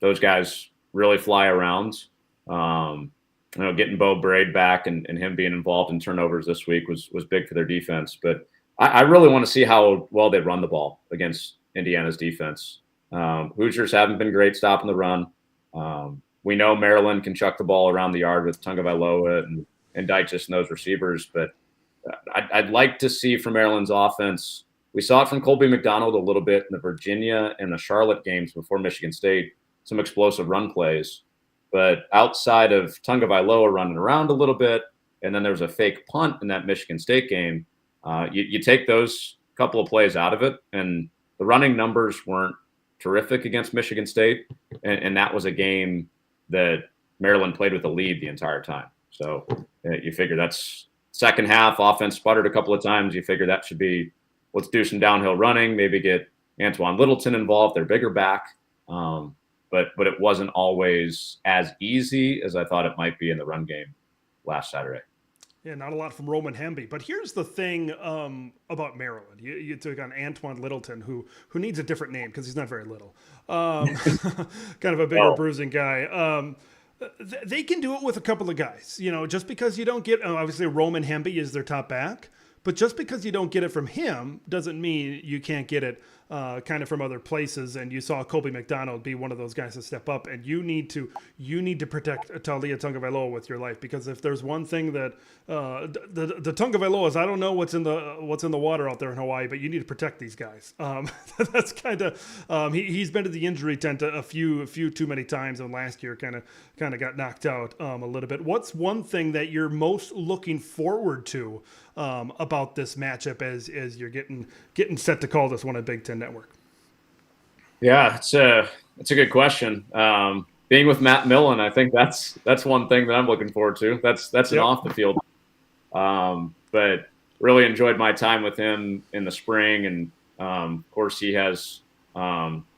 Those guys really fly around. Getting Bo Braid back and him being involved in turnovers this week was big for their defense. But I really want to see how well they run the ball against Indiana's defense. Hoosiers haven't been great stopping the run. We know Maryland can chuck the ball around the yard with Tagovailoa and Dyches and those receivers, but I'd like to see from Maryland's offense. We saw it from Colby McDonald a little bit in the Virginia and the Charlotte games before Michigan State, some explosive run plays. But outside of Tagovailoa running around a little bit, and then there was a fake punt in that Michigan State game, you take those couple of plays out of it, and the running numbers weren't terrific against Michigan State, and that was a game that Maryland played with a lead the entire time. So you figure that's second half, offense sputtered a couple of times. You figure that should be, let's do some downhill running, maybe get Antoine Littleton involved, their bigger back. But it wasn't always as easy as I thought it might be in the run game last Saturday. Yeah, not a lot from Roman Hemby. But here's the thing about Maryland. You took on Antoine Littleton, who needs a different name because he's not very little. Kind of a bigger, bruising guy. They can do it with a couple of guys. Just because you don't get – obviously Roman Hemby is their top back. But just because you don't get it from him doesn't mean you can't get it kind of from other places. And you saw Colby McDonald be one of those guys to step up. And you need to protect Talia Tagovailoa with your life, because if there's one thing that the Tagovailoas, I don't know what's in the water out there in Hawaii, but you need to protect these guys. That's kind of he's been to the injury tent a few too many times, and last year kind of got knocked out a little bit. What's one thing that you're most looking forward to about this matchup as you're getting set to call this one at Big Ten Network? Yeah, it's a good question. Being with Matt Millen, I think that's one thing that I'm looking forward to. That's an off the field. But really enjoyed my time with him in the spring, and of course he has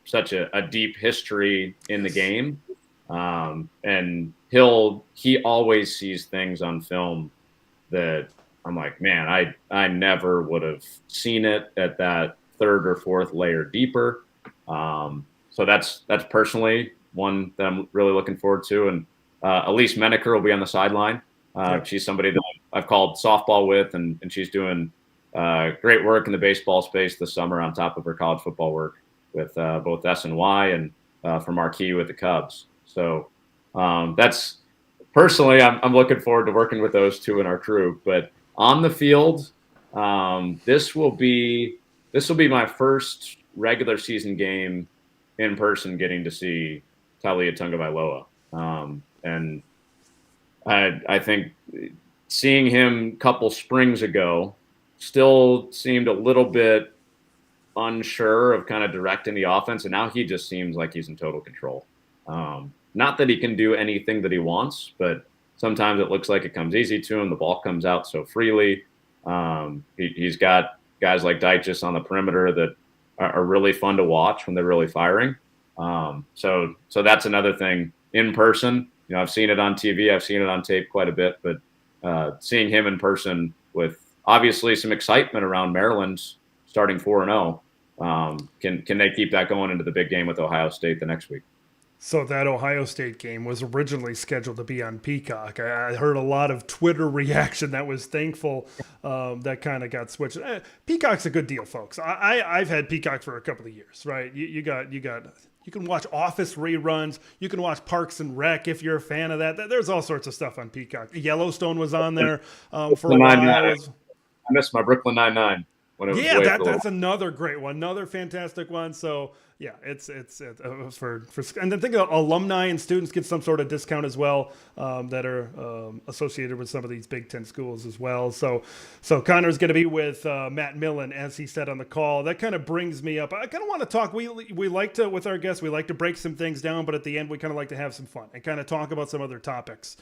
such a deep history in the game, and he always sees things on film that I'm like, man, I never would have seen it at that third or fourth layer deeper. So that's personally one that I'm really looking forward to. And Elise Menaker will be on the sideline. She's somebody that I've called softball with, and she's doing great work in the baseball space this summer on top of her college football work with both SNY and for Marquee with the Cubs. So that's personally, I'm looking forward to working with those two in our crew. But on the field, this will be my first regular season game in person, getting to see Talia Tagovailoa. And I think seeing him a couple springs ago still seemed a little bit unsure of kind of directing the offense, and now he just seems like he's in total control. Not that he can do anything that he wants, but sometimes it looks like it comes easy to him. The ball comes out so freely. He's got guys like Deitchus on the perimeter that are really fun to watch when they're really firing. So that's another thing in person. You know, I've seen it on TV, I've seen it on tape quite a bit, but seeing him in person with obviously some excitement around Maryland's starting 4-0. Can they keep that going into the big game with Ohio State the next week? So that Ohio State game was originally scheduled to be on Peacock. I heard a lot of Twitter reaction that was thankful that kind of got switched. Peacock's a good deal, folks. I've had Peacock for a couple of years, right? You can watch Office reruns. You can watch Parks and Rec if you're a fan of that. There's all sorts of stuff on Peacock. Yellowstone was on there for a while. I missed my Brooklyn Nine-Nine. That's another great one, another fantastic one. So yeah, it's for and then think about alumni and students get some sort of discount as well that are associated with some of these Big Ten schools as well. So Connor's going to be with Matt Millen, as he said on the call. That kind of brings me up. I kind of want to talk. We like to, with our guests, we like to break some things down, but at the end we kind of like to have some fun and kind of talk about some other topics.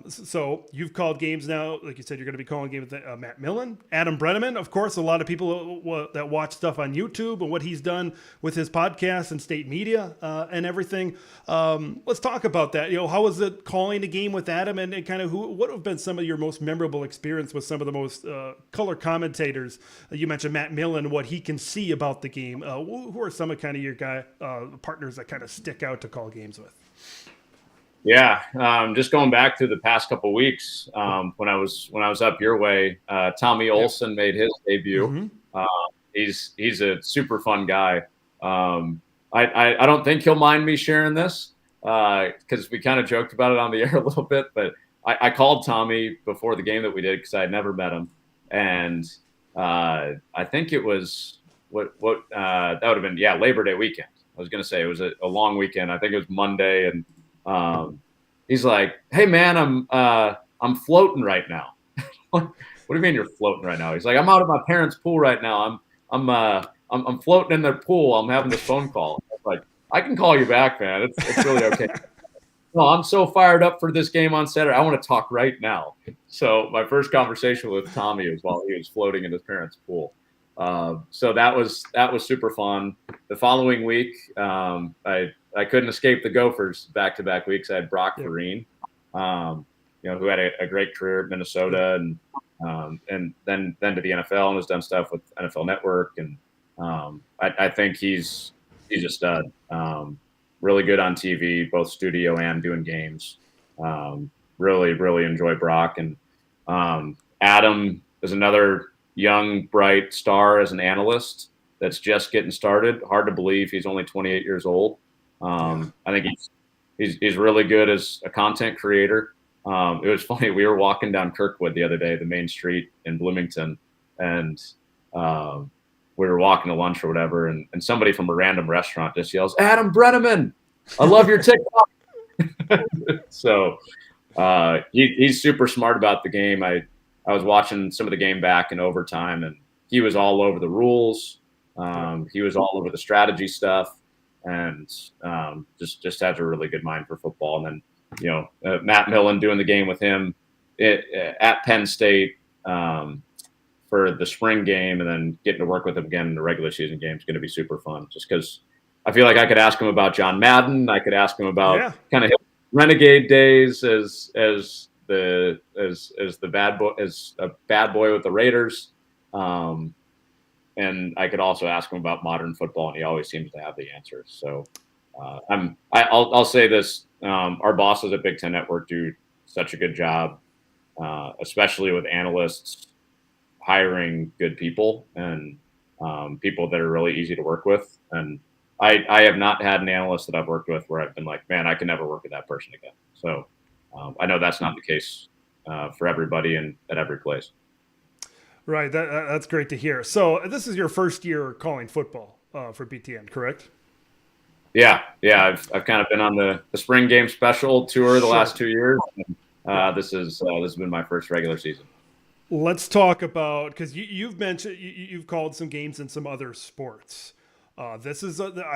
So you've called games now, like you said, you're going to be calling games with Matt Millen, Adam Brenneman, of course. A lot of people that watch stuff on YouTube and what he's done with his podcast and state media and everything. Let's talk about that. You know, how was it calling a game with Adam, and kind of what have been some of your most memorable experience with some of the most color commentators? You mentioned Matt Millen, what he can see about the game. Who are some of kind of your partners that kind of stick out to call games with? Yeah, just going back to the past couple of weeks, when I was up your way, Tommy Olson made his debut. He's a super fun guy. I don't think he'll mind me sharing this because we kind of joked about it on the air a little bit. But I called Tommy before the game that we did because I had never met him, and I think it was that would have been Labor Day weekend. I was going to say it was a long weekend. I think it was Monday and. He's like, "Hey man, I'm floating right now." What do you mean you're floating right now? He's like, "I'm out of my parents' pool right now. I'm floating in their pool. I'm having this phone call." I was like, "I can call you back, man. It's really okay." No, I'm so fired up for this game on Saturday. I want to talk right now. So my first conversation with Tommy was while he was floating in his parents' pool. So that was super fun. The following week, I couldn't escape the Gophers back-to-back weeks. I had Brock Vereen, who had a great career at Minnesota and then to the NFL and has done stuff with NFL Network. And I think he's a stud. Really good on TV, both studio and doing games. Really, really enjoy Brock. And Adam is another young, bright star as an analyst that's just getting started. Hard to believe he's only 28 years old. I think he's really good as a content creator. It was funny. We were walking down Kirkwood the other day, the main street in Bloomington, and we were walking to lunch or whatever, and somebody from a random restaurant just yells, "Adam Brenneman, I love your TikTok." So he's super smart about the game. I was watching some of the game back in overtime, and he was all over the rules. He was all over the strategy stuff, and just has a really good mind for football. And then, Matt Millen doing the game with him at Penn State for the spring game, and then getting to work with him again in the regular season game is going to be super fun. Just because I feel like I could ask him about John Madden, I could ask him about kind of renegade days as a bad boy with the Raiders. And I could also ask him about modern football, and he always seems to have the answers. So I'll say this: our bosses at Big Ten Network do such a good job, especially with analysts hiring good people and people that are really easy to work with. And I have not had an analyst that I've worked with where I've been like, man, I can never work with that person again. So I know that's not the case for everybody and at every place. Right. That's great to hear. So this is your first year calling football for BTN, correct? Yeah. I've kind of been on the spring game special tour the Sure. last 2 years. Yeah. This has been my first regular season. Let's talk about, because you've mentioned you've called some games in some other sports. I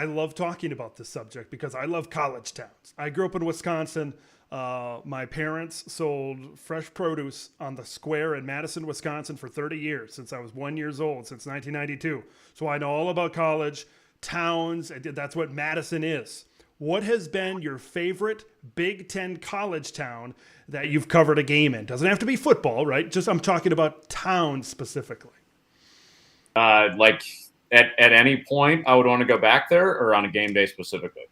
love talking about this subject because I love college towns. I grew up in Wisconsin. My parents sold fresh produce on the square in Madison, Wisconsin for 30 years since I was 1 year old, since 1992. So I know all about college towns. That's what Madison is. What has been your favorite Big Ten college town that you've covered a game in? Doesn't have to be football, right? Just I'm talking about towns specifically. Like at any point, I would want to go back there, or on a game day specifically.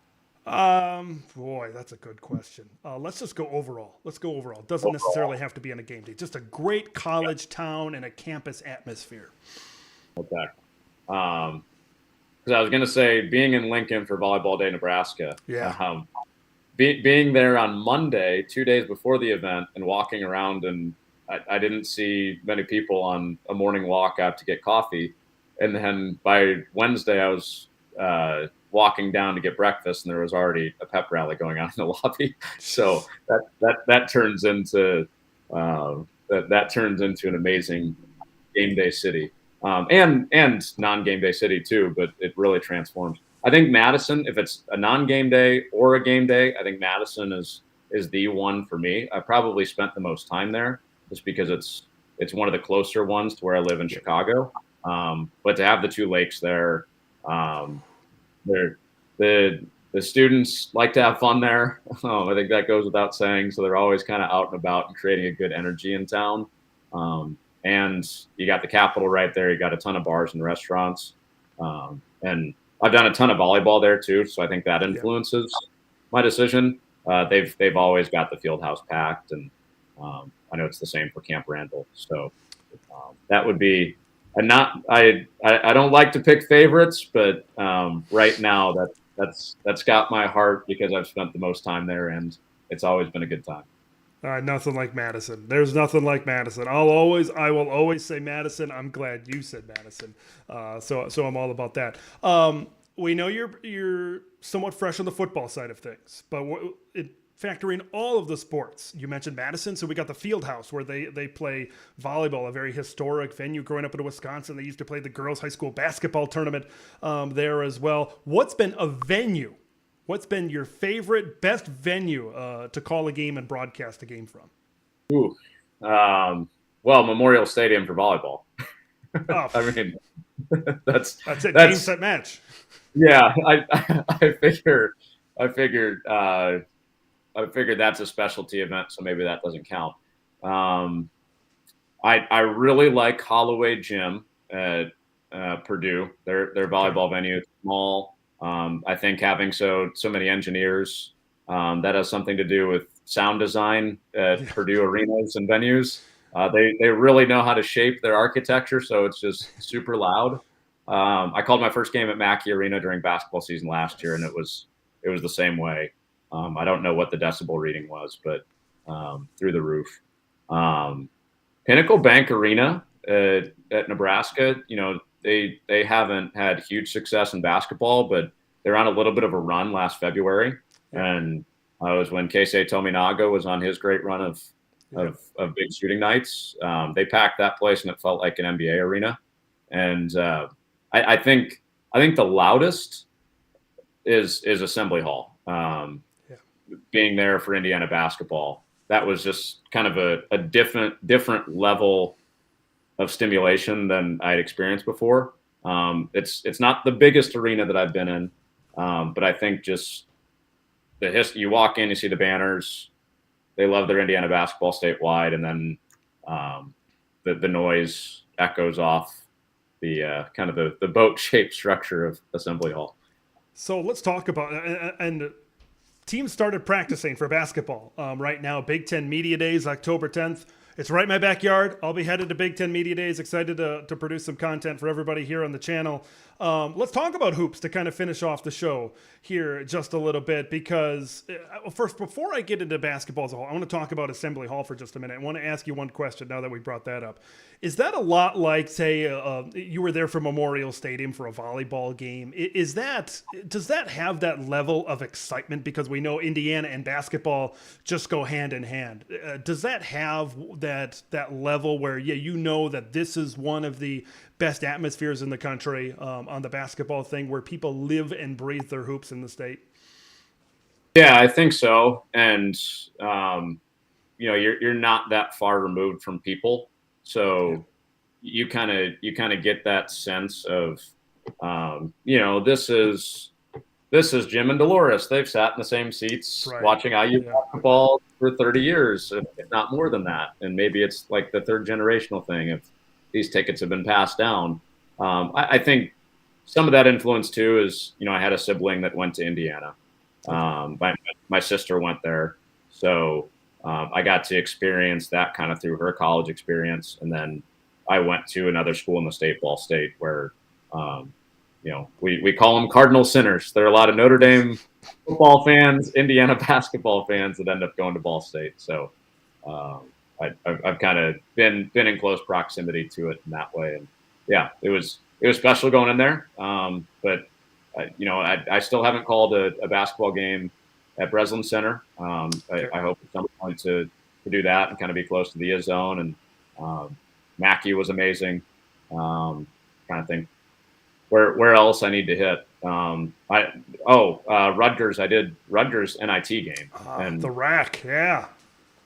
Boy, that's a good question. Let's just go overall. Let's go overall. It doesn't necessarily have to be on a game day. Just a great college town and a campus atmosphere. Okay. Because I was going to say, being in Lincoln for Volleyball Day, Nebraska. Yeah. Being there on Monday, 2 days before the event, and walking around, and I didn't see many people on a morning walk out to get coffee. And then by Wednesday, I was walking down to get breakfast, and there was already a pep rally going on in the lobby. So that turns into that turns into an amazing game day city, and non-game day city too. But it really transforms. I think Madison, if it's a non-game day or a game day, I think Madison is the one for me. I probably spent the most time there just because it's one of the closer ones to where I live in Chicago. But to have the two lakes there, the students like to have fun there. I think that goes without saying. So they're always kind of out and about and creating a good energy in town. And you got the Capitol right there. You got a ton of bars and restaurants. And I've done a ton of volleyball there too, so I think that influences my decision. They've always got the field house packed, and I know it's the same for Camp Randall. So that would be I don't like to pick favorites, but right now that's got my heart because I've spent the most time there, and it's always been a good time. Nothing like Madison. There's nothing like Madison. I will always say Madison. I'm glad you said Madison. So I'm all about that. We know you're somewhat fresh on the football side of things, but factoring all of the sports, you mentioned Madison. So we got the field house where they play volleyball, a very historic venue. Growing up in Wisconsin, they used to play the girls' high school basketball tournament there as well. What's been a venue? What's been your favorite, best venue to call a game and broadcast a game from? Ooh, well, Memorial Stadium for volleyball. Oh, I mean, that's it. Game, set, match. Yeah, I figured that's a specialty event, so maybe that doesn't count. I really like Holloway Gym at Purdue. Their volleyball venue is small. I think having so many engineers, that has something to do with sound design at Purdue arenas and venues. They really know how to shape their architecture, so it's just super loud. I called my first game at Mackey Arena during basketball season last year, and it was the same way. I don't know what the decibel reading was, but through the roof. Pinnacle Bank Arena at Nebraska, they haven't had huge success in basketball, but they're on a little bit of a run last February. And it was when Keisei Tominaga was on his great run of big shooting nights. They packed that place and it felt like an NBA arena. And I think the loudest is Assembly Hall. Being there for Indiana basketball, that was just kind of a different level of stimulation than I'd experienced before. It's not the biggest arena that I've been in, but I think just the history. You walk in, you see the banners. They love their Indiana basketball statewide, and then the noise echoes off the kind of the boat-shaped structure of Assembly Hall. So let's talk about and teams started practicing for basketball right now. Big Ten Media Days, October 10th. It's right in my backyard. I'll be headed to Big Ten Media Days. Excited to produce some content for everybody here on the channel. Let's talk about hoops to kind of finish off the show here just a little bit, because first, before I get into basketball as a whole, I want to talk about Assembly Hall for just a minute. I want to ask you one question now that we brought that up. Is that a lot like, say, you were there for Memorial Stadium for a volleyball game? Does that have that level of excitement? Because we know Indiana and basketball just go hand in hand. Does that have that level where, you know that this is one of the best atmospheres in the country on the basketball thing, where people live and breathe their hoops in the state? Yeah, I think so. And, you're not that far removed from people. So you kind of get that sense of, this is Jim and Dolores. They've sat in the same seats watching IU basketball for 30 years, if not more than that. And maybe it's like the third generational thing if these tickets have been passed down. I think some of that influence too is, I had a sibling that went to Indiana. My sister went there. So I got to experience that kind of through her college experience. And then I went to another school in the state, Ball State, where, we call them Cardinal Sinners. There are a lot of Notre Dame football fans, Indiana basketball fans that end up going to Ball State. So I've kind of been in close proximity to it in that way. And it was special going in there. But I still haven't called a basketball game at Breslin Center. I hope at some point to do that and kind of be close to the IS zone. And Mackey was amazing. Trying to think where else I need to hit. Rutgers. I did Rutgers NIT game. And the rack, yeah.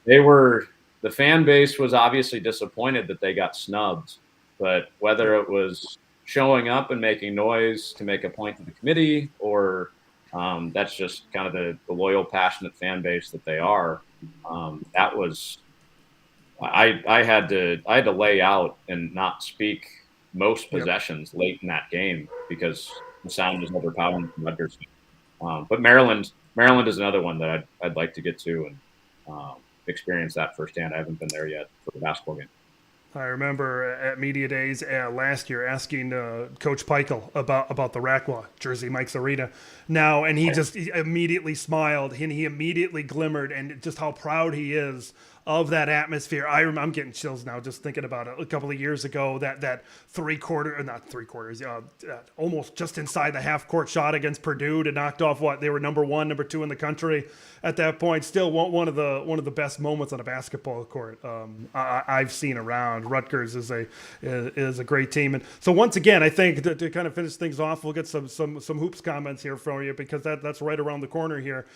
The fan base was obviously disappointed that they got snubbed, but whether it was showing up and making noise to make a point to the committee, or that's just kind of the loyal, passionate fan base that they are. That was, I had to lay out and not speak most possessions late in that game because the sound was overpowering from Rutgers. But Maryland is another one that I'd like to get to and experience that firsthand. I haven't been there yet for the basketball game. I remember at Media Days last year asking Coach Peichel about the Rackwell, Jersey Mike's Arena now, and he immediately smiled and he immediately glimmered, and just how proud he is of that atmosphere. I'm getting chills now just thinking about it. A couple of years ago, that almost just inside the half court shot against Purdue to knocked off they were number 1, number 2 in the country at that point. Still one of the best moments on a basketball court I've seen around. Rutgers is a great team, and so once again, I think to kind of finish things off, we'll get some hoops comments here from you, because that's right around the corner here.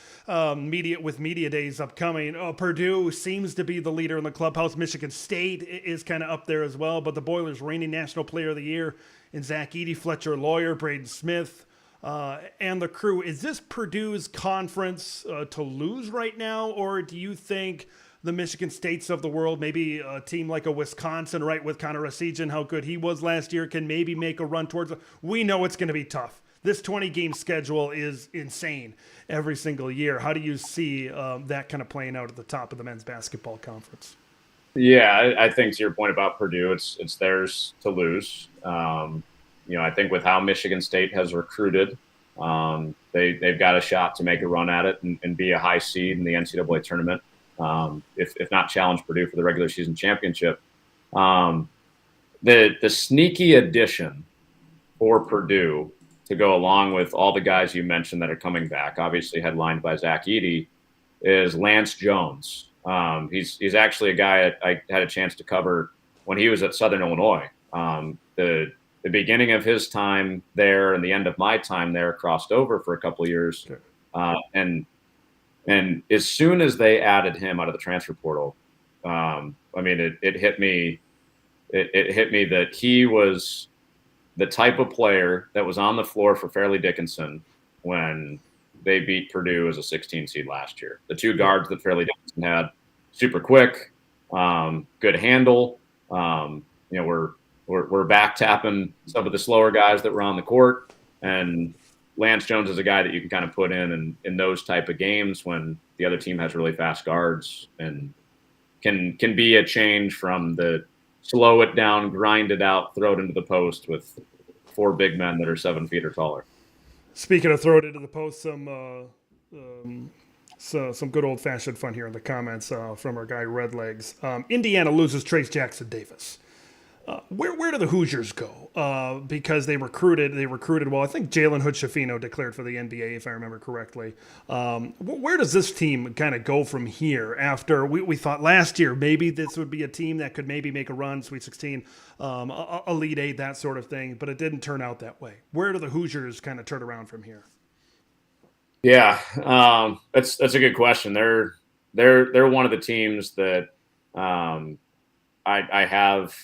Media Days upcoming. Purdue seems to be the leader in the clubhouse. Michigan State is kind of up there as well, but the Boilers reigning National Player of the Year in Zach Edey, Fletcher Lawyer, Braden Smith, and the crew. Is this Purdue's conference to lose right now, or do you think the Michigan States of the world, maybe a team like a Wisconsin, right, with Connor Essegian, how good he was last year, can maybe make a run towards it? We know it's going to be tough. This 20-game schedule is insane every single year. How do you see that kind of playing out at the top of the men's basketball conference? Yeah, I think to your point about Purdue, it's theirs to lose. I think with how Michigan State has recruited, they've got a shot to make a run at it and be a high seed in the NCAA tournament, if not challenge Purdue for the regular season championship. The sneaky addition for Purdue to go along with all the guys you mentioned that are coming back, obviously headlined by Zach Edey, is Lance Jones. He's actually a guy I had a chance to cover when he was at Southern Illinois. The beginning of his time there and the end of my time there crossed over for a couple of years. And as soon as they added him out of the transfer portal, it hit me. It hit me that he was the type of player that was on the floor for Fairleigh Dickinson when they beat Purdue as a 16 seed last year. The two guards that Fairleigh Dickinson had, super quick, good handle. We're back tapping some of the slower guys that were on the court, and Lance Jones is a guy that you can kind of put in those type of games when the other team has really fast guards, and can be a change from the slow it down, grind it out, throw it into the post with 4 big men that are 7 feet or taller. Speaking of throw it into the post, some good old fashioned fun here in the comments from our guy Redlegs. Indiana loses Trace Jackson Davis. Where do the Hoosiers go? Because they recruited well. I think Jalen Hood-Schifino declared for the NBA, if I remember correctly. Where does this team kind of go from here? After we thought last year maybe this would be a team that could maybe make a run, Sweet 16, Elite 8, that sort of thing, but it didn't turn out that way. Where do the Hoosiers kind of turn around from here? Yeah, that's a good question. They're one of the teams that I have.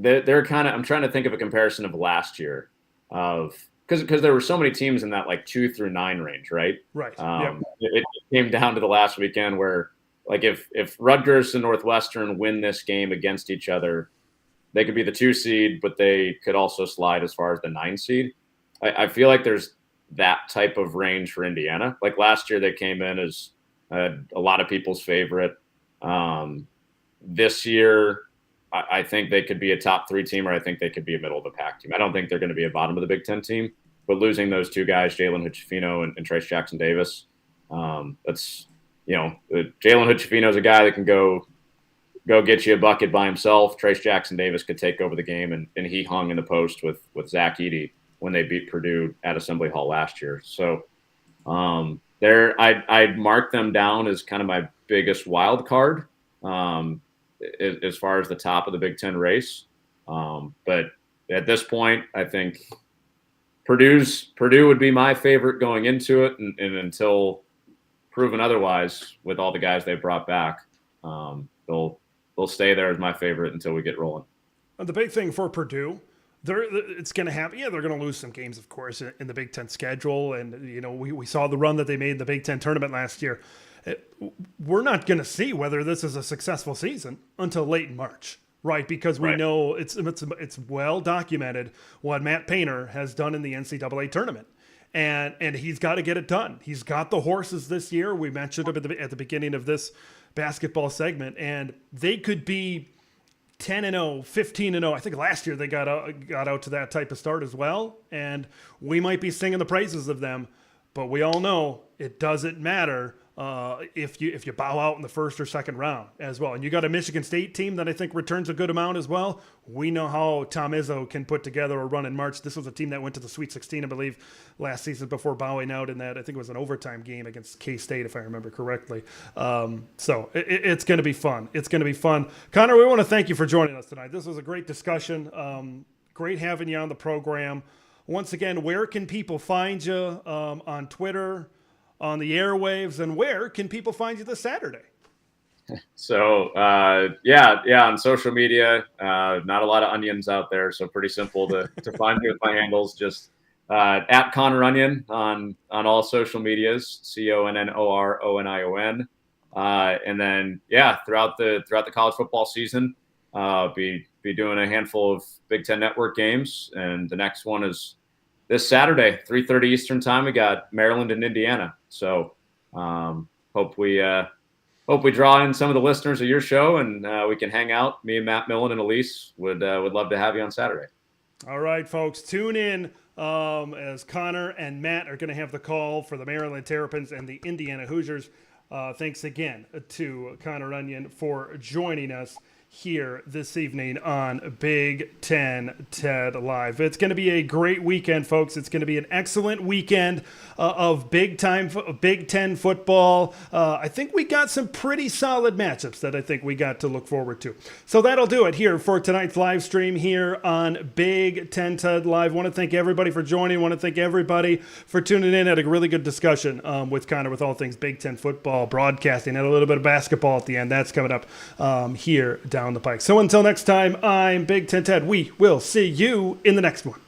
They're kind of. I'm trying to think of a comparison of last year, because there were so many teams in that like 2 through 9 range, right? Right. It came down to the last weekend where, like, if Rutgers and Northwestern win this game against each other, they could be the 2 seed, but they could also slide as far as the 9 seed. I feel like there's that type of range for Indiana. Like last year, they came in as a lot of people's favorite. This year, I think they could be a top 3 team, or I think they could be a middle of the pack team. I don't think they're going to be a bottom of the Big Ten team, but losing those 2 guys, Jalen Hood-Schifino and Trace Jackson Davis, that's, Jalen Hood-Schifino is a guy that can go get you a bucket by himself. Trace Jackson Davis could take over the game, and he hung in the post with Zach Edey when they beat Purdue at Assembly Hall last year. So I'd mark them down as kind of my biggest wild card. As far as the top of the Big Ten race. But at this point, I think Purdue would be my favorite going into it. And until proven otherwise, with all the guys they brought back, they'll stay there as my favorite until we get rolling. The big thing for Purdue, it's going to happen. Yeah, they're going to lose some games, of course, in the Big Ten schedule. And, we saw the run that they made in the Big Ten tournament last year. We're not going to see whether this is a successful season until late in March, right? Because we know it's well documented what Matt Painter has done in the NCAA tournament, and he's got to get it done. He's got the horses this year. We mentioned them at the beginning of this basketball segment, and they could be 10-0, 15-0. I think last year they got out to that type of start as well, and we might be singing the praises of them, but we all know it doesn't matter. If you bow out in the first or second round as well. And you got a Michigan State team that I think returns a good amount as well. We know how Tom Izzo can put together a run in March. This was a team that went to the Sweet 16, I believe, last season before bowing out in that. I think it was an overtime game against K-State, if I remember correctly. So it's going to be fun. It's going to be fun. Connor, we want to thank you for joining us tonight. This was a great discussion. Great having you on the program. Once again, where can people find you on Twitter, on the airwaves, and where can people find you this Saturday? So, on social media, not a lot of onions out there, so pretty simple to find me with my handles. Just at Connor Onion on all social medias, CONNORONION. And then, throughout the college football season, be doing a handful of Big Ten Network games, and the next one is this Saturday, 3:30 Eastern time. We got Maryland and Indiana. So hope we draw in some of the listeners of your show, and we can hang out. Me and Matt Millen and Elise would love to have you on Saturday. All right, folks, tune in as Connor and Matt are going to have the call for the Maryland Terrapins and the Indiana Hoosiers. Thanks again to Connor Onion for joining us here this evening on Big Ten TED Live. It's going to be a great weekend, folks. It's going to be an excellent weekend of Big Ten football. I think we got some pretty solid matchups that I think we got to look forward to. So that'll do it here for tonight's live stream here on Big Ten TED Live. I want to thank everybody for joining. I want to thank everybody for tuning in. Had a really good discussion with Connor with all things Big Ten football, broadcasting, and a little bit of basketball at the end. That's coming up here down the pike. So until next time, I'm Big Ten Ted. We will see you in the next one.